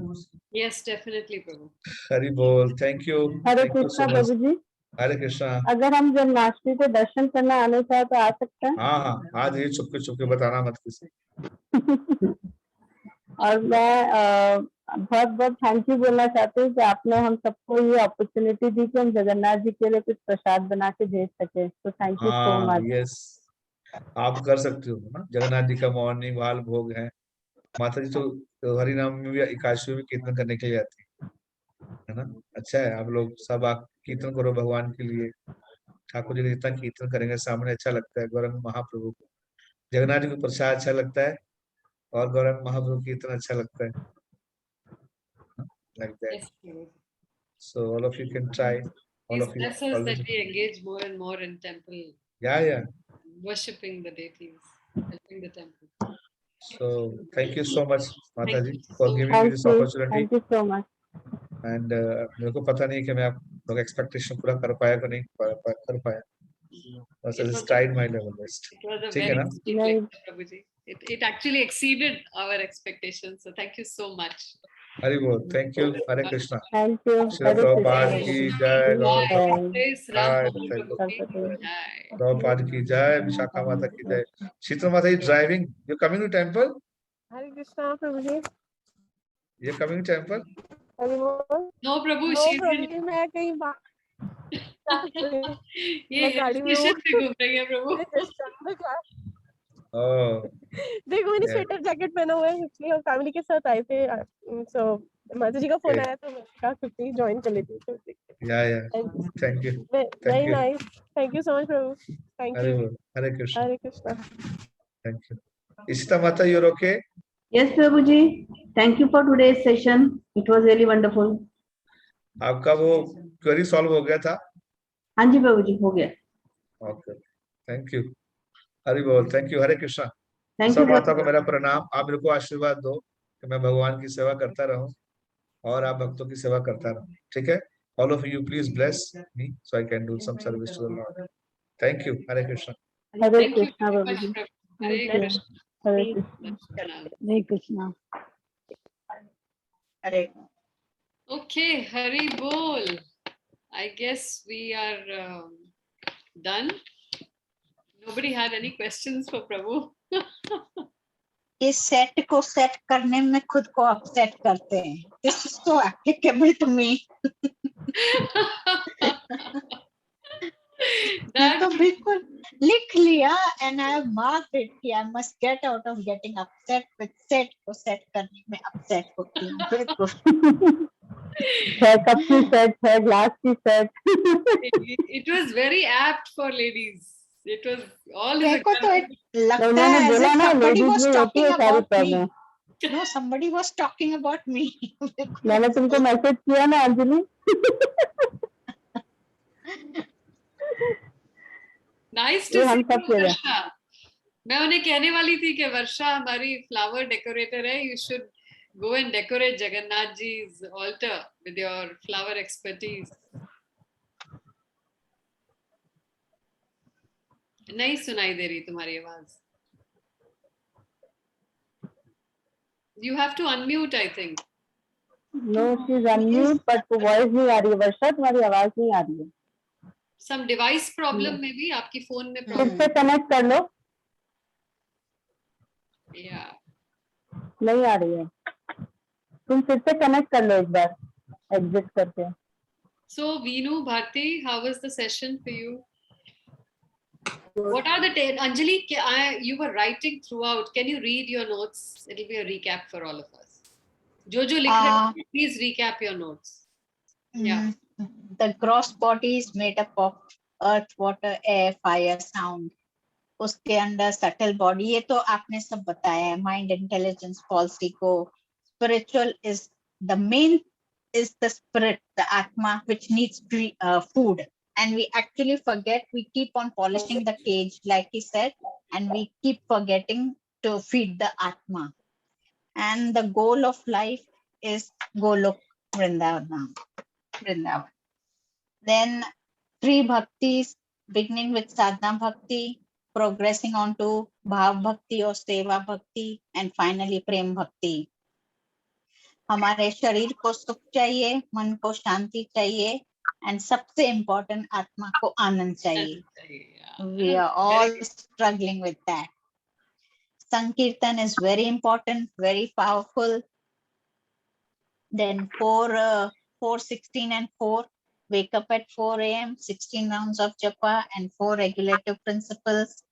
Yes, definitely, Prabhu.
हरि बोल, थैंक यू।
हरे कृष्णा प्रभु जी।
हरे कृष्णा।
अगर हम जन्माष्टमी को दर्शन करना आने चाहे तो आ सकते हैं?
हाँ हाँ आज ये चुपके बताना मत किसी।
और मैं बहुत बहुत थैंक यू बोलना चाहती हूँ कि आपने हम सबको ये अपॉर्चुनिटी दी कि हम जगन्नाथ जी के लिए कुछ प्रसाद बना के भेज सके, तो thank you so much.
Yes, आप कर सकते हो ना, जगन्नाथ जी का मॉर्निंग वाल भोग है। माता जी तो हरि नाम में भी एकादशी में कीर्तन करने के लिए आती है ना? अच्छा है, आप लोग सब आप कीर्तन करो भगवान के लिए। ठाकुर जी जितना कीर्तन करेंगे सामने अच्छा लगता है। गौरंग महाप्रभु को जगन्नाथ जी को प्रसाद अच्छा लगता है और गौरंग महाप्रभु कीर्तन अच्छा लगता है, like that.
Yes, Prabhu.
So all of you can try. All
Please
of you.
bless us that we engage more and more in temple,
Yeah.
worshipping the deities, helping the temple.
So thank you so much, Mataji,
Thank you
for
so
giving me this opportunity.
Thank you so much.
And मेरे को पता नहीं कि मैं आप लोग expectation पूरा कर पाया कि नहीं कर पाया। बस
It was
tried my level best.
It was a
ठीक है
very
ना?
steep lecture, Prabhuji. It actually exceeded our expectations. So thank you so much.
Hari बोल, thank you. Hare Krishna.
Thank you.
Shri
Hare
Prabhupada
Krishna.
की जय, गौर
Praise Ram
जय,
Prabhu की जय।
प्रभुपाद की जय, विशाखा माता की जय, शीतल माता ji driving, you coming to temple?
Hare Krishna, Prabhuji.
You coming temple?
Hare Bol.
No, Prabhu,
No,
she's in.
Prabhuji, मैं कहीं
ये
मैं
हिल
गाड़ी में हूँ।
स्टेशन पे घूम रही है प्रभु.
Oh,
देखो मैंने
yeah,
स्वेटर जैकेट पहना हुआ है इसलिए हम फैमिली के साथ आए थे सो माता जी का फोन
okay.
आया तो मैंने कहा quickly ज्वाइन कर लेती हूँ
Yeah. Thank you. Thank
very
you.
Nice thank you so much Prabhu thank
Hare
you
Bol. Hare Krishna.
Hare Krishna
Thank you. Ishita Mata, you're okay?
Yes, Prabhuji. Thank you for today's session. It was really wonderful.
आपका वो query solve हो गया था?
हाँ जी प्रभुजी हो गया.
Okay. Thank you. Hari बोल. Thank you. Hare Krishna.
Thank
सब
you.
माता को मेरा प्रणाम. आप मेरे को आशीर्वाद दो कि मैं भगवान की सेवा करता रहूं और आप भक्तों की सेवा करता रहूं. ठीक है? All of you, please bless me so I can do some service to the Lord. Thank you. Hare Krishna.
Hare
Thank you
Krishna
very
बाबू
much,
जी.
Prabhu.
Thank
Hare
you.
Krishna.
Hare Krishna.
Pranam.
Hare Krishna.
Hare.
Okay, Hari Bol. I guess we are done. Nobody had any questions for Prabhu.
इस set को set करने में खुद को upset करते हैं. This is so applicable to me. तो बिल्कुल लिख लिया and I have marked it कि I must get out of getting upset with set को सेट करने में अपसेट होती हूँ. बिल्कुल.
6 कप की सेट, 6 ग्लास की set.
It was very apt for ladies. It was all in the
देखो तो लगता
उन्होंने
है as
बोला
if
ना
somebody
लेडीज
was
में होती
talking
है सारी
about me.
Problem.
No, somebody was talking about me.
मैंने तुमको मैसेज किया ना अंजलि.
Nice to
ये
see
हम सब
you,
के लिए.
Varsha. मैं उन्हें कहने वाली थी कि वर्षा हमारी फ्लावर डेकोरेटर है. You should go and decorate Jagannath ji's altar with your flower expertise. नहीं सुनाई दे रही तुम्हारी आवाज. You have to unmute, I think.
No she is unmute but voice नहीं आ रही है. वर्षा तुम्हारी आवाज नहीं आ रही है.
Some device problem में भी आपकी फोन में
फिर
प्रॉब्लम.
से कनेक्ट कर लो.
Yeah.
नहीं आ रही है. तुम फिर से कनेक्ट कर लो एक बार एग्जिट करके.
So Veenu, Bharti, how was the session for you? What are the Anjali? You were writing throughout. Can you read your notes? It'll be a recap for all of us. जो लिख रहे हो, please recap your notes. Yeah.
The gross body is made up of earth, water, air, fire, sound. उसके अंदर subtle body, ये तो आपने सब बताया है. Mind, intelligence, false ego. Spiritual is the main, is the spirit, the atma, which needs food. And we actually forget, we keep on polishing the cage, like he said, and we keep forgetting to feed the atma. And the goal of life is Golok Vrindavan. Then 3 bhaktis, beginning with sadhana bhakti, progressing on to bhav bhakti or seva bhakti, and finally prem bhakti. हमारे शरीर को सुख चाहिए, मन को शांति चाहिए, and सबसे important आत्मा को आनंद चाहिए. We are all struggling with that. Sankirtan is very important, very powerful. Then 4, 16 and 4, wake up at 4 a.m., 16 rounds of japa and 4 regulative principles.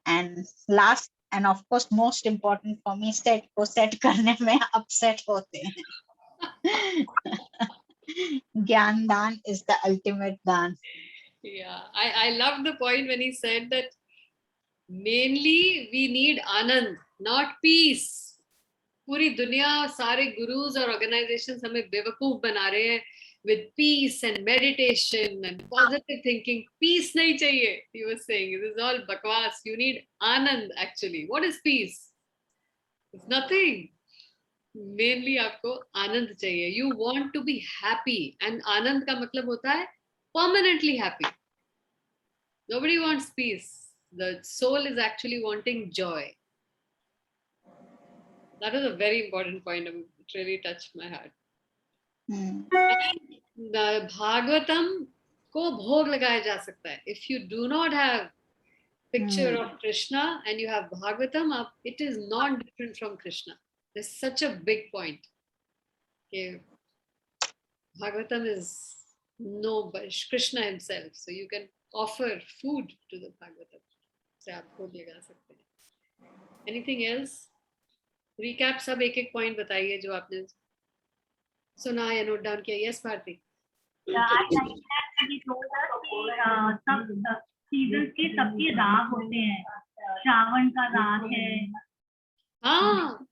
And last, and of course most important for me, set को set करने में upset होते हैं. Gyan Dan is the ultimate dan.
Yeah, I love the point when he said that mainly we need anand, not peace. पूरी दुनिया, सारे gurus और organizations हमें बेवकूफ बना रहे हैं with peace and meditation and positive thinking. Peace नहीं चाहिए. He was saying this is all bakwas. You need anand actually. What is peace? It's nothing. Mainly आपको आनंद चाहिए. You want to be happy, and आनंद का मतलब होता है permanently happy. Nobody wants peace. The soul is actually wanting joy. That was a very important point. It really touched my heart. The Bhagavatam को भोग लगाया जा सकता है. If you do not have picture of Krishna and you have Bhagavatam, it is not different from Krishna. There's such a big point. Okay. Bhagavatam is no Krishna himself. So you can offer food to the Bhagavatam. So आपको लगा सकते हैं. Anything else? Recap सब एक point बताइए जो आपने सुना या note down किया. Yes, Bharti.
I like that he told us सब सीजन के सबके राग होते हैं. श्रावण का राग है.
हाँ.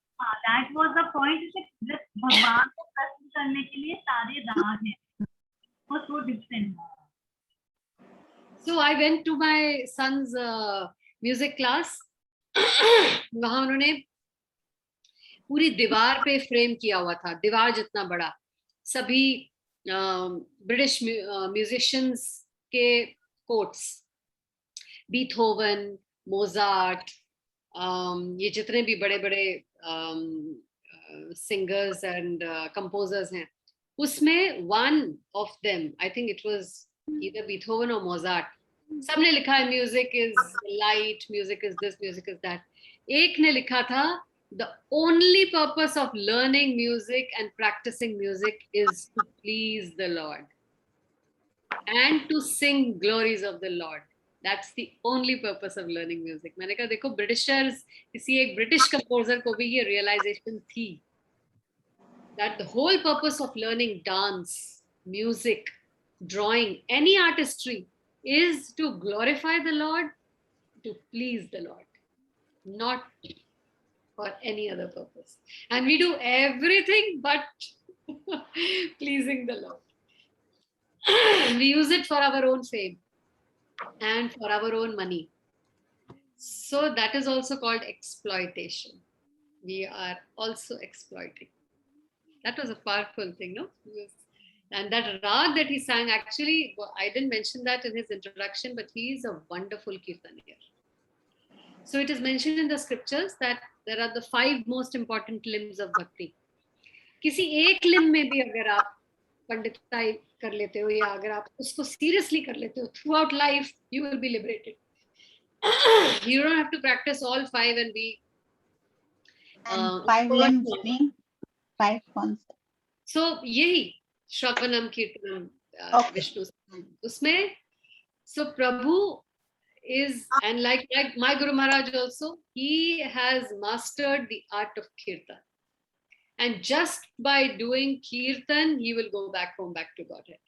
That was the point. Just भगवान को प्रश्न करने के लिए सारे राग हैं. Was so different.
So I went to my son's music class. वहाँ उन्होंने पूरी दीवार पे फ्रेम किया हुआ था, दीवार जितना बड़ा, सभी ब्रिटिश म्यूजिशियंस के कोट्स, बीथोवन, मोजार्ट, ये जितने भी बड़े बड़े सिंगर्स एंड कंपोजर्स हैं, उसमें one of them, I think it was either Beethoven or Mozart, सबने लिखा है music is light, music is this, music is that. एक ने लिखा था the only purpose of learning music and practicing music is to please the Lord and to sing glories of the Lord. That's the only purpose of learning music. मैंने कहा देखो Britishers, किसी एक British composer को भी ये realization थी that the whole purpose of learning dance, music, drawing, any artistry is to glorify the Lord, to please the Lord, not for any other purpose. And we do everything but pleasing the Lord. We use it for our own fame and for our own money. So that is also called exploitation. We are also exploiting. That was a powerful thing, no? And that rag that he sang, actually, I didn't mention that in his introduction, but he is a wonderful kirtanier. So it is mentioned in the scriptures that there are the 5 most important limbs of bhakti. किसी एक limb में भी अगर आप पंडिताई कर लेते हो या अगर आप उसको seriously कर लेते हो, throughout life you will be liberated. You don't have to practice all 5 and be
5 limbs mean 5 concepts.
So यही श्रवणम कीर्तनम विष्णु उसमें, so Prabhu is, and like my Guru Maharaj also, he has mastered the art of kirtan, and just by doing kirtan he will go back home, back to Godhead.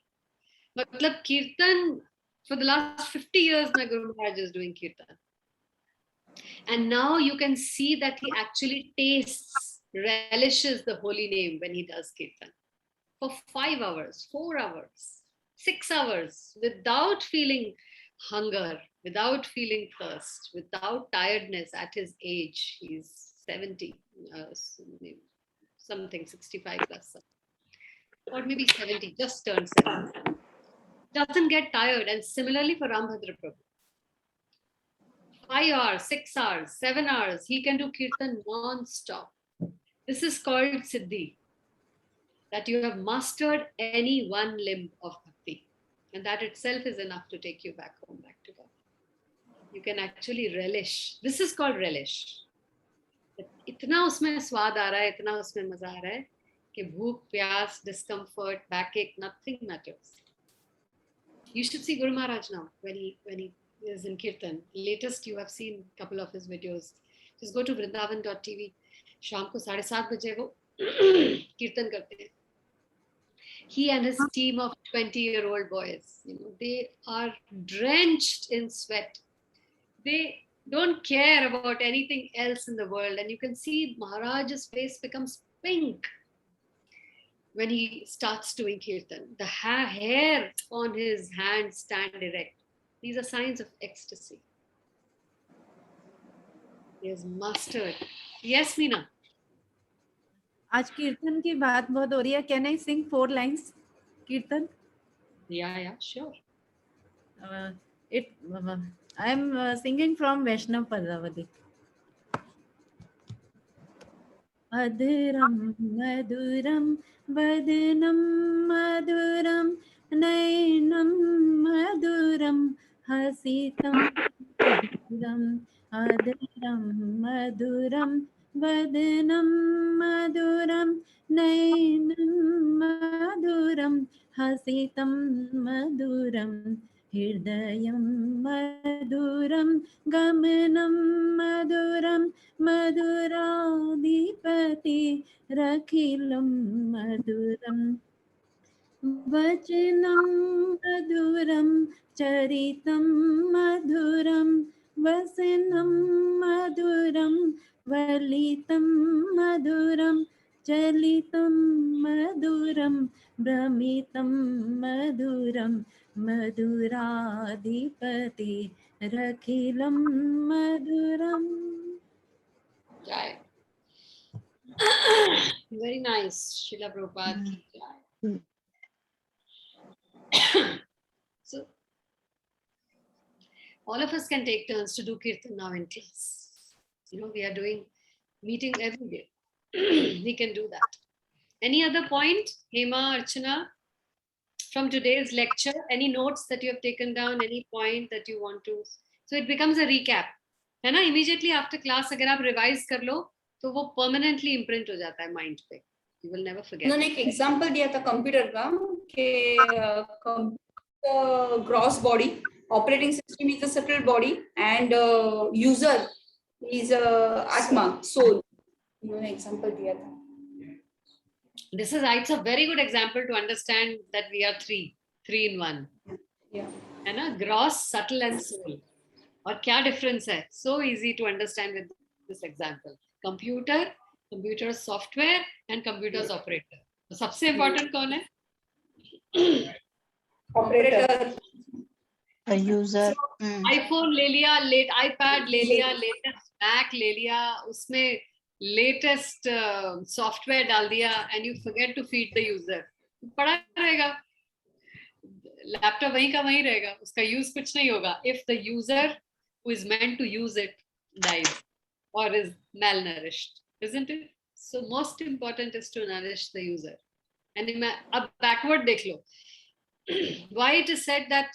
Matlab kirtan, for the last 50 years my Guru Maharaj is doing kirtan, and now you can see that he actually tastes, relishes the holy name when he does kirtan for 5 hours, 4 hours, 6 hours, without feeling hunger, without feeling thirst, without tiredness at his age. He's 70, something, 65 plus, or maybe 70, just turned 70. Doesn't get tired. And similarly for Rambhadra Prabhu, 5 hours, 6 hours, 7 hours, he can do kirtan non-stop. This is called Siddhi, that you have mastered any one limb of bhakti. And that itself is enough to take you back home, back to God. You can actually relish. This is called relish. इतना उसमें स्वाद आ रहा है, इतना उसमें मजा आ रहा है कि भूख, प्यास, discomfort, backache, nothing matters. You should see Guru Maharaj now when he is in Kirtan. Latest, you have seen a couple of his videos. Just go to vrindavan.tv. शाम को 7:30 बजे वो कीर्तन करते हैं. He and his team of 20-year-old boys, they are drenched in sweat. They don't care about anything else in the world. And you can see Maharaj's face becomes pink when he starts doing kirtan. The hair on his hands stand erect. These are signs of ecstasy. He has mastered. Yes, Meena.
आज कीर्तन की बात बहुत हो रही है. Can I sing 4 lines कीर्तन?
Yeah, sure.
I am singing from Vaishnav Padavadi. Madhuram madhuram vadanam madhuram nainam madhuram hasitam आदरं मधुरं वदनं मधुरं नयनं मधुरं हसितं मधुरं हृदयं मधुरं गमनं मधुरं मधुराधिपति रखिलं मधुरं वचनं मधुरं चरितं मधुरं वसनं मधुरं वलितं मधुरं चलितं मधुरं भ्रमितं मधुरं मधुराधिपति रखिलं मधुरम्.
Jai. Very nice, Srila Prabhupada ki jai. So, all of us can take turns to do kirtan now in class. You know, we are doing meeting every day. We can do that. Any other point, Hema, Archana, from today's lecture? Any notes that you have taken down? Any point that you want to? So it becomes a recap. है ना? Immediately after class, अगर आप revise कर लो, तो वो permanently imprint हो जाता है mind पे. You will never forget.
उन्होंने एक एग्जांपल दिया था कंप्यूटर का कि gross body, operating system is a separate body and user is आत्मा, सोल. उन्होंने एग्जांपल दिया था.
This is it's a very good example to understand that we are three in one.
Yeah.
है ना? Gross, subtle and soul. और क्या difference है? So easy to understand with this example. Computer software and computer's operator. तो सबसे important कौन है?
Operator.
A user.
iPhone ले लिया, iPad ले लिया, latest Mac ले लिया, उसमें latest software डाल दिया, and you forget to feed the user. पड़ा रहेगा. लैपटॉप वहीं का वहीं रहेगा, उसका यूज कुछ नहीं होगा. If the user who is meant to use it dies or is malnourished, isn't it? So most important is to nourish the user. And अब backward देख लो. Why it is said that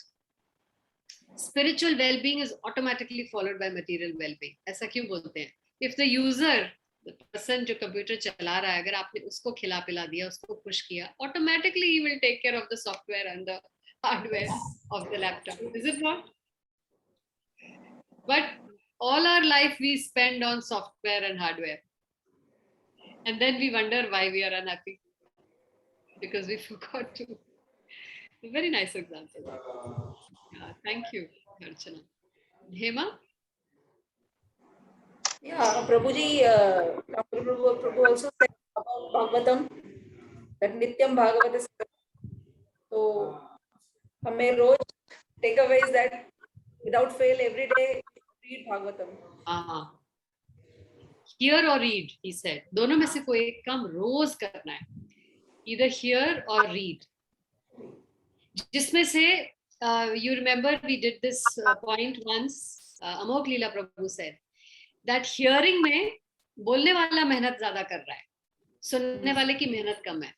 spiritual well-being is automatically followed by material well-being? ऐसा क्यों बोलते हैं? If the user, the person जो computer चला रहा है, अगर आपने उसको खिला पिला दिया, उसको पुश किया, automatically he will take care of the software and the hardware of the laptop. Is it not? But all our life we spend on software and hardware. And then we wonder why we are unhappy. Because we forgot to. A very nice example. Thank you, Archana. Hema?
Yeah, Prabhuji, Prabhu also said about Bhagavatam, that Nityam Bhagavata. So, हमें रोज takeaway is that without fail every day read Bhagavatam.
Hear or read, he said. दोनों में से कोई एक काम रोज करना है. Either hear or read. जिसमें से you remember we did this point once. Amok Leela Prabhu said that hearing में बोलने वाला मेहनत ज्यादा कर रहा है, सुनने वाले की मेहनत कम है.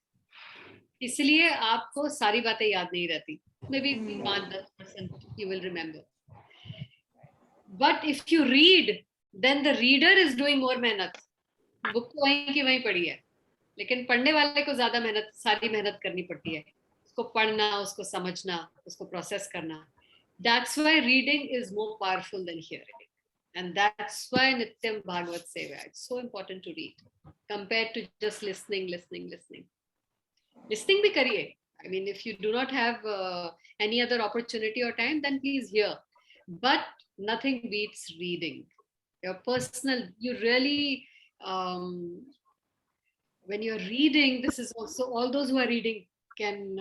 इसलिए आपको सारी बातें याद नहीं रहती. Maybe 5-10% you will remember. But if you read, then the reader is doing more मेहनत. बुक तो वहीं की वहीं पड़ी है, लेकिन पढ़ने वाले को ज्यादा मेहनत, सारी मेहनत करनी पड़ती है. उसको पढ़ना, उसको समझना, उसको प्रोसेस करना. That's why reading is more powerful than hearing. And that's why Nityam Bhagavat Seva, it's so important to read compared to just listening. Listening bhi kariye. I mean, if you do not have any other opportunity or time, then please hear. But nothing beats reading. Your personal, you really, when you're reading, this is also, all those who are reading can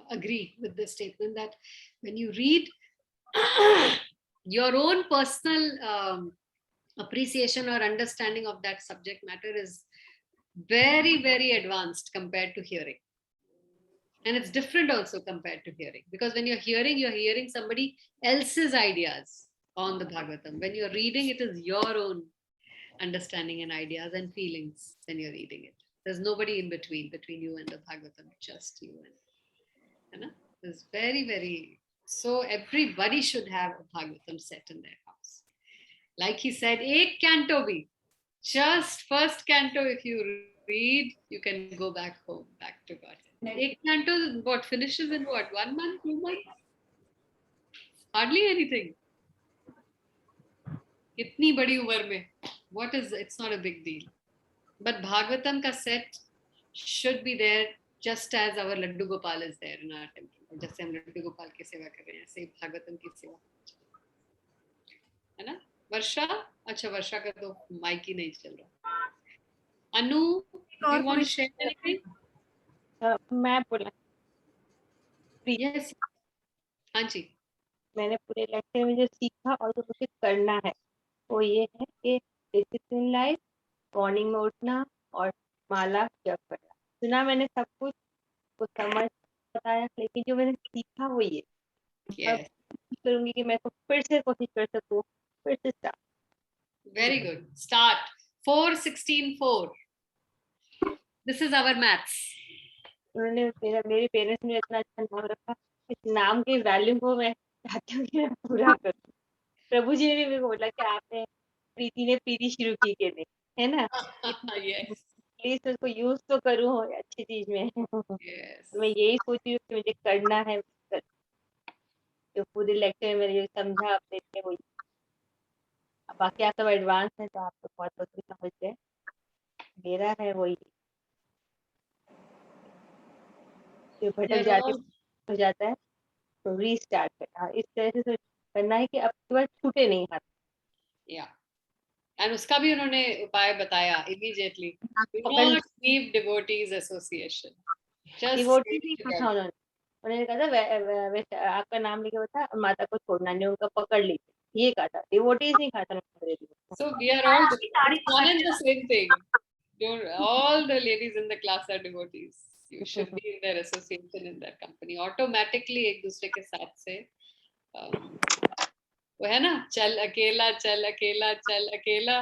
agree with this statement that when you read, your own personal appreciation or understanding of that subject matter is very, very advanced compared to hearing. And it's different also compared to hearing, because when you're hearing somebody else's ideas on the Bhagavatam. When you're reading, it is your own understanding and ideas and feelings when you're reading it. There's nobody in between you and the Bhagavatam, just you and, you know? It's very, very So everybody should have a Bhagavatam set in their house. Like he said, ek canto bhi. Just first canto, if you read, you can go back home, back to God. Ek canto, what finishes in what? 1 month, 2 months? Hardly anything. Itni badi umar mein. What is, it's not a big deal. But Bhagavatam ka set should be there just as our Laddu Gopal is there in our temple. जैसे हम लड्डू गोपाल की सेवा कर रहे हैं ऐसे भागवतम की सेवा है ना. वर्षा, अच्छा वर्षा का तो माइक ही नहीं चल रहा. अनु, do you want to share anything?
मैं बोला.
Yes. हाँ जी.
मैंने पूरे लेक्चर में जो सीखा और जो मुझे करना है वो ये है कि डिसिप्लिन लाइफ, मॉर्निंग में उठना और माला जप करना. सुना मैंने सब कुछ, वो समझ बताया, लेकिन जो मैंने सीखा वो ये. अब कोशिश करूंगी कि मैं तो फिर से कोशिश कर सकूं, फिर से start.
Very good. Start. 4, 16, 4. This is our maths.
उन्होंने मेरे पेरेंट्स ने इतना अच्छा नाम रखा, इस नाम की वैल्यू को मैं चाहती हूँ कि मैं पूरा करूँ. प्रभु जी ने भी मेरे को बोला कि आपने प्रीति ने प्रीति शुरू की के लिए, है ना.
Yes.
प्लीज उसको यूज तो करूँ अच्छी चीज में.
Yes.
मैं यही सोची हूँ कि मुझे करना है. जो पूरे लेक्चर में मैंने जो समझा अपने लिए वही. बाकी आप सब एडवांस है तो आप तो बहुत बहुत समझ गए. मेरा है वही जो भटक जाते हो जाता है तो रीस्टार्ट करना. इस तरह से करना है कि अब की बार छूटे नहीं हाथ.
Yeah. And उसका भी उन्होंने उपाय बताया immediately. Do not leave devotees association. Just
devotees नहीं था उन्होंने. उन्होंने कहा था आपका नाम लिखे बता, माता को छोड़ना नहीं, उनका पकड़ लीजिए, ये कहा था. डिवोटीज नहीं खाता.
So we are all one and the same thing. All the ladies in the class are devotees. You should be in their association, in their company. Automatically एक दूसरे के साथ से वो है ना, चल अकेला चल अकेला चल अकेला.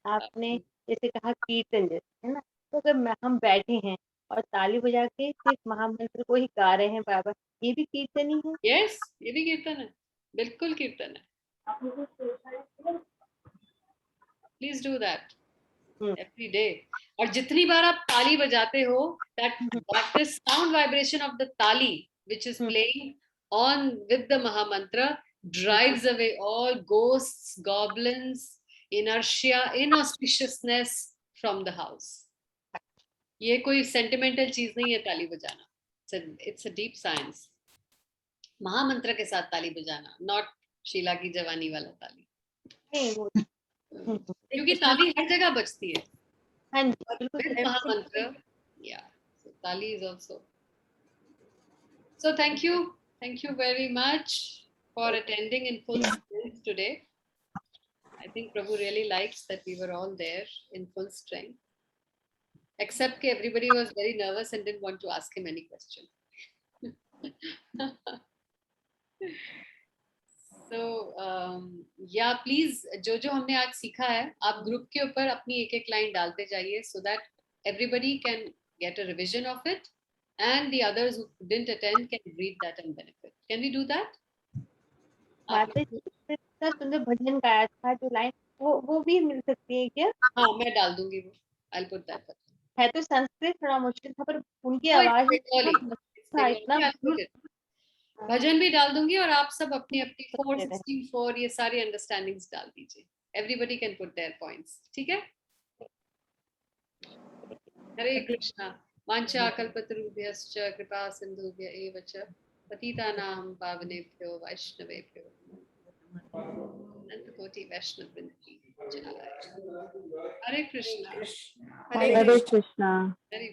आपने जैसे कहा कीर्तन जैसे, है ना. तो अगर हम बैठे हैं और ताली बजा के सिर्फ महामंत्र को ही गा रहे हैं बाबा, ये भी कीर्तन ही है.
Yes, ये भी कीर्तन है, बिल्कुल कीर्तन है. Please do that every day. और जितनी बार आप ताली बजाते हो, that the sound vibration of the tali which is playing on with the Mahamantra drives away all ghosts, goblins, inertia, inauspiciousness from the house. ये कोई sentimental चीज नहीं है ताली बजाना. It's a deep science. महामंत्र के साथ ताली बजाना, not शीला की जवानी वाला ताली. क्योंकि ताली हर जगह बजती है. With Mahamantra, yeah. So tali is also. So thank you very much for attending in full strength today. I think Prabhu really likes that we were all there in full strength. Except that everybody was very nervous and didn't want to ask him any question. So yeah, please जो हमने आज सीखा है, आप group के ऊपर अपनी एक लाइन डालते जाइए, so that everybody can get a revision of it and the others who didn't attend can read that and benefit. Can we do that?
इतना सुंदर भजन गाया था जो लाइन, वो भी मिल सकती है क्या?
हाँ, मैं डाल दूंगी वो. I'll put that.
है तो संस्कृत थोड़ा मुश्किल था, पर उनकी आवाज इतना
भजन भी डाल दूंगी और आप सब अपनी अपनी 4, 16, 4 ये सारी अंडरस्टैंडिंग्स डाल दीजिए. Everybody can put their points. ठीक है? हरे कृष्णा. वांछा कल्पतरुभ्यश्च कृपा सिंधुभ्य एव च पतितानां पावनेभ्यो वैष्णवेभ्यो अनंत कोटि वैष्णव वृंद की जय. हरे कृष्णा.
हरे कृष्णा.
हरे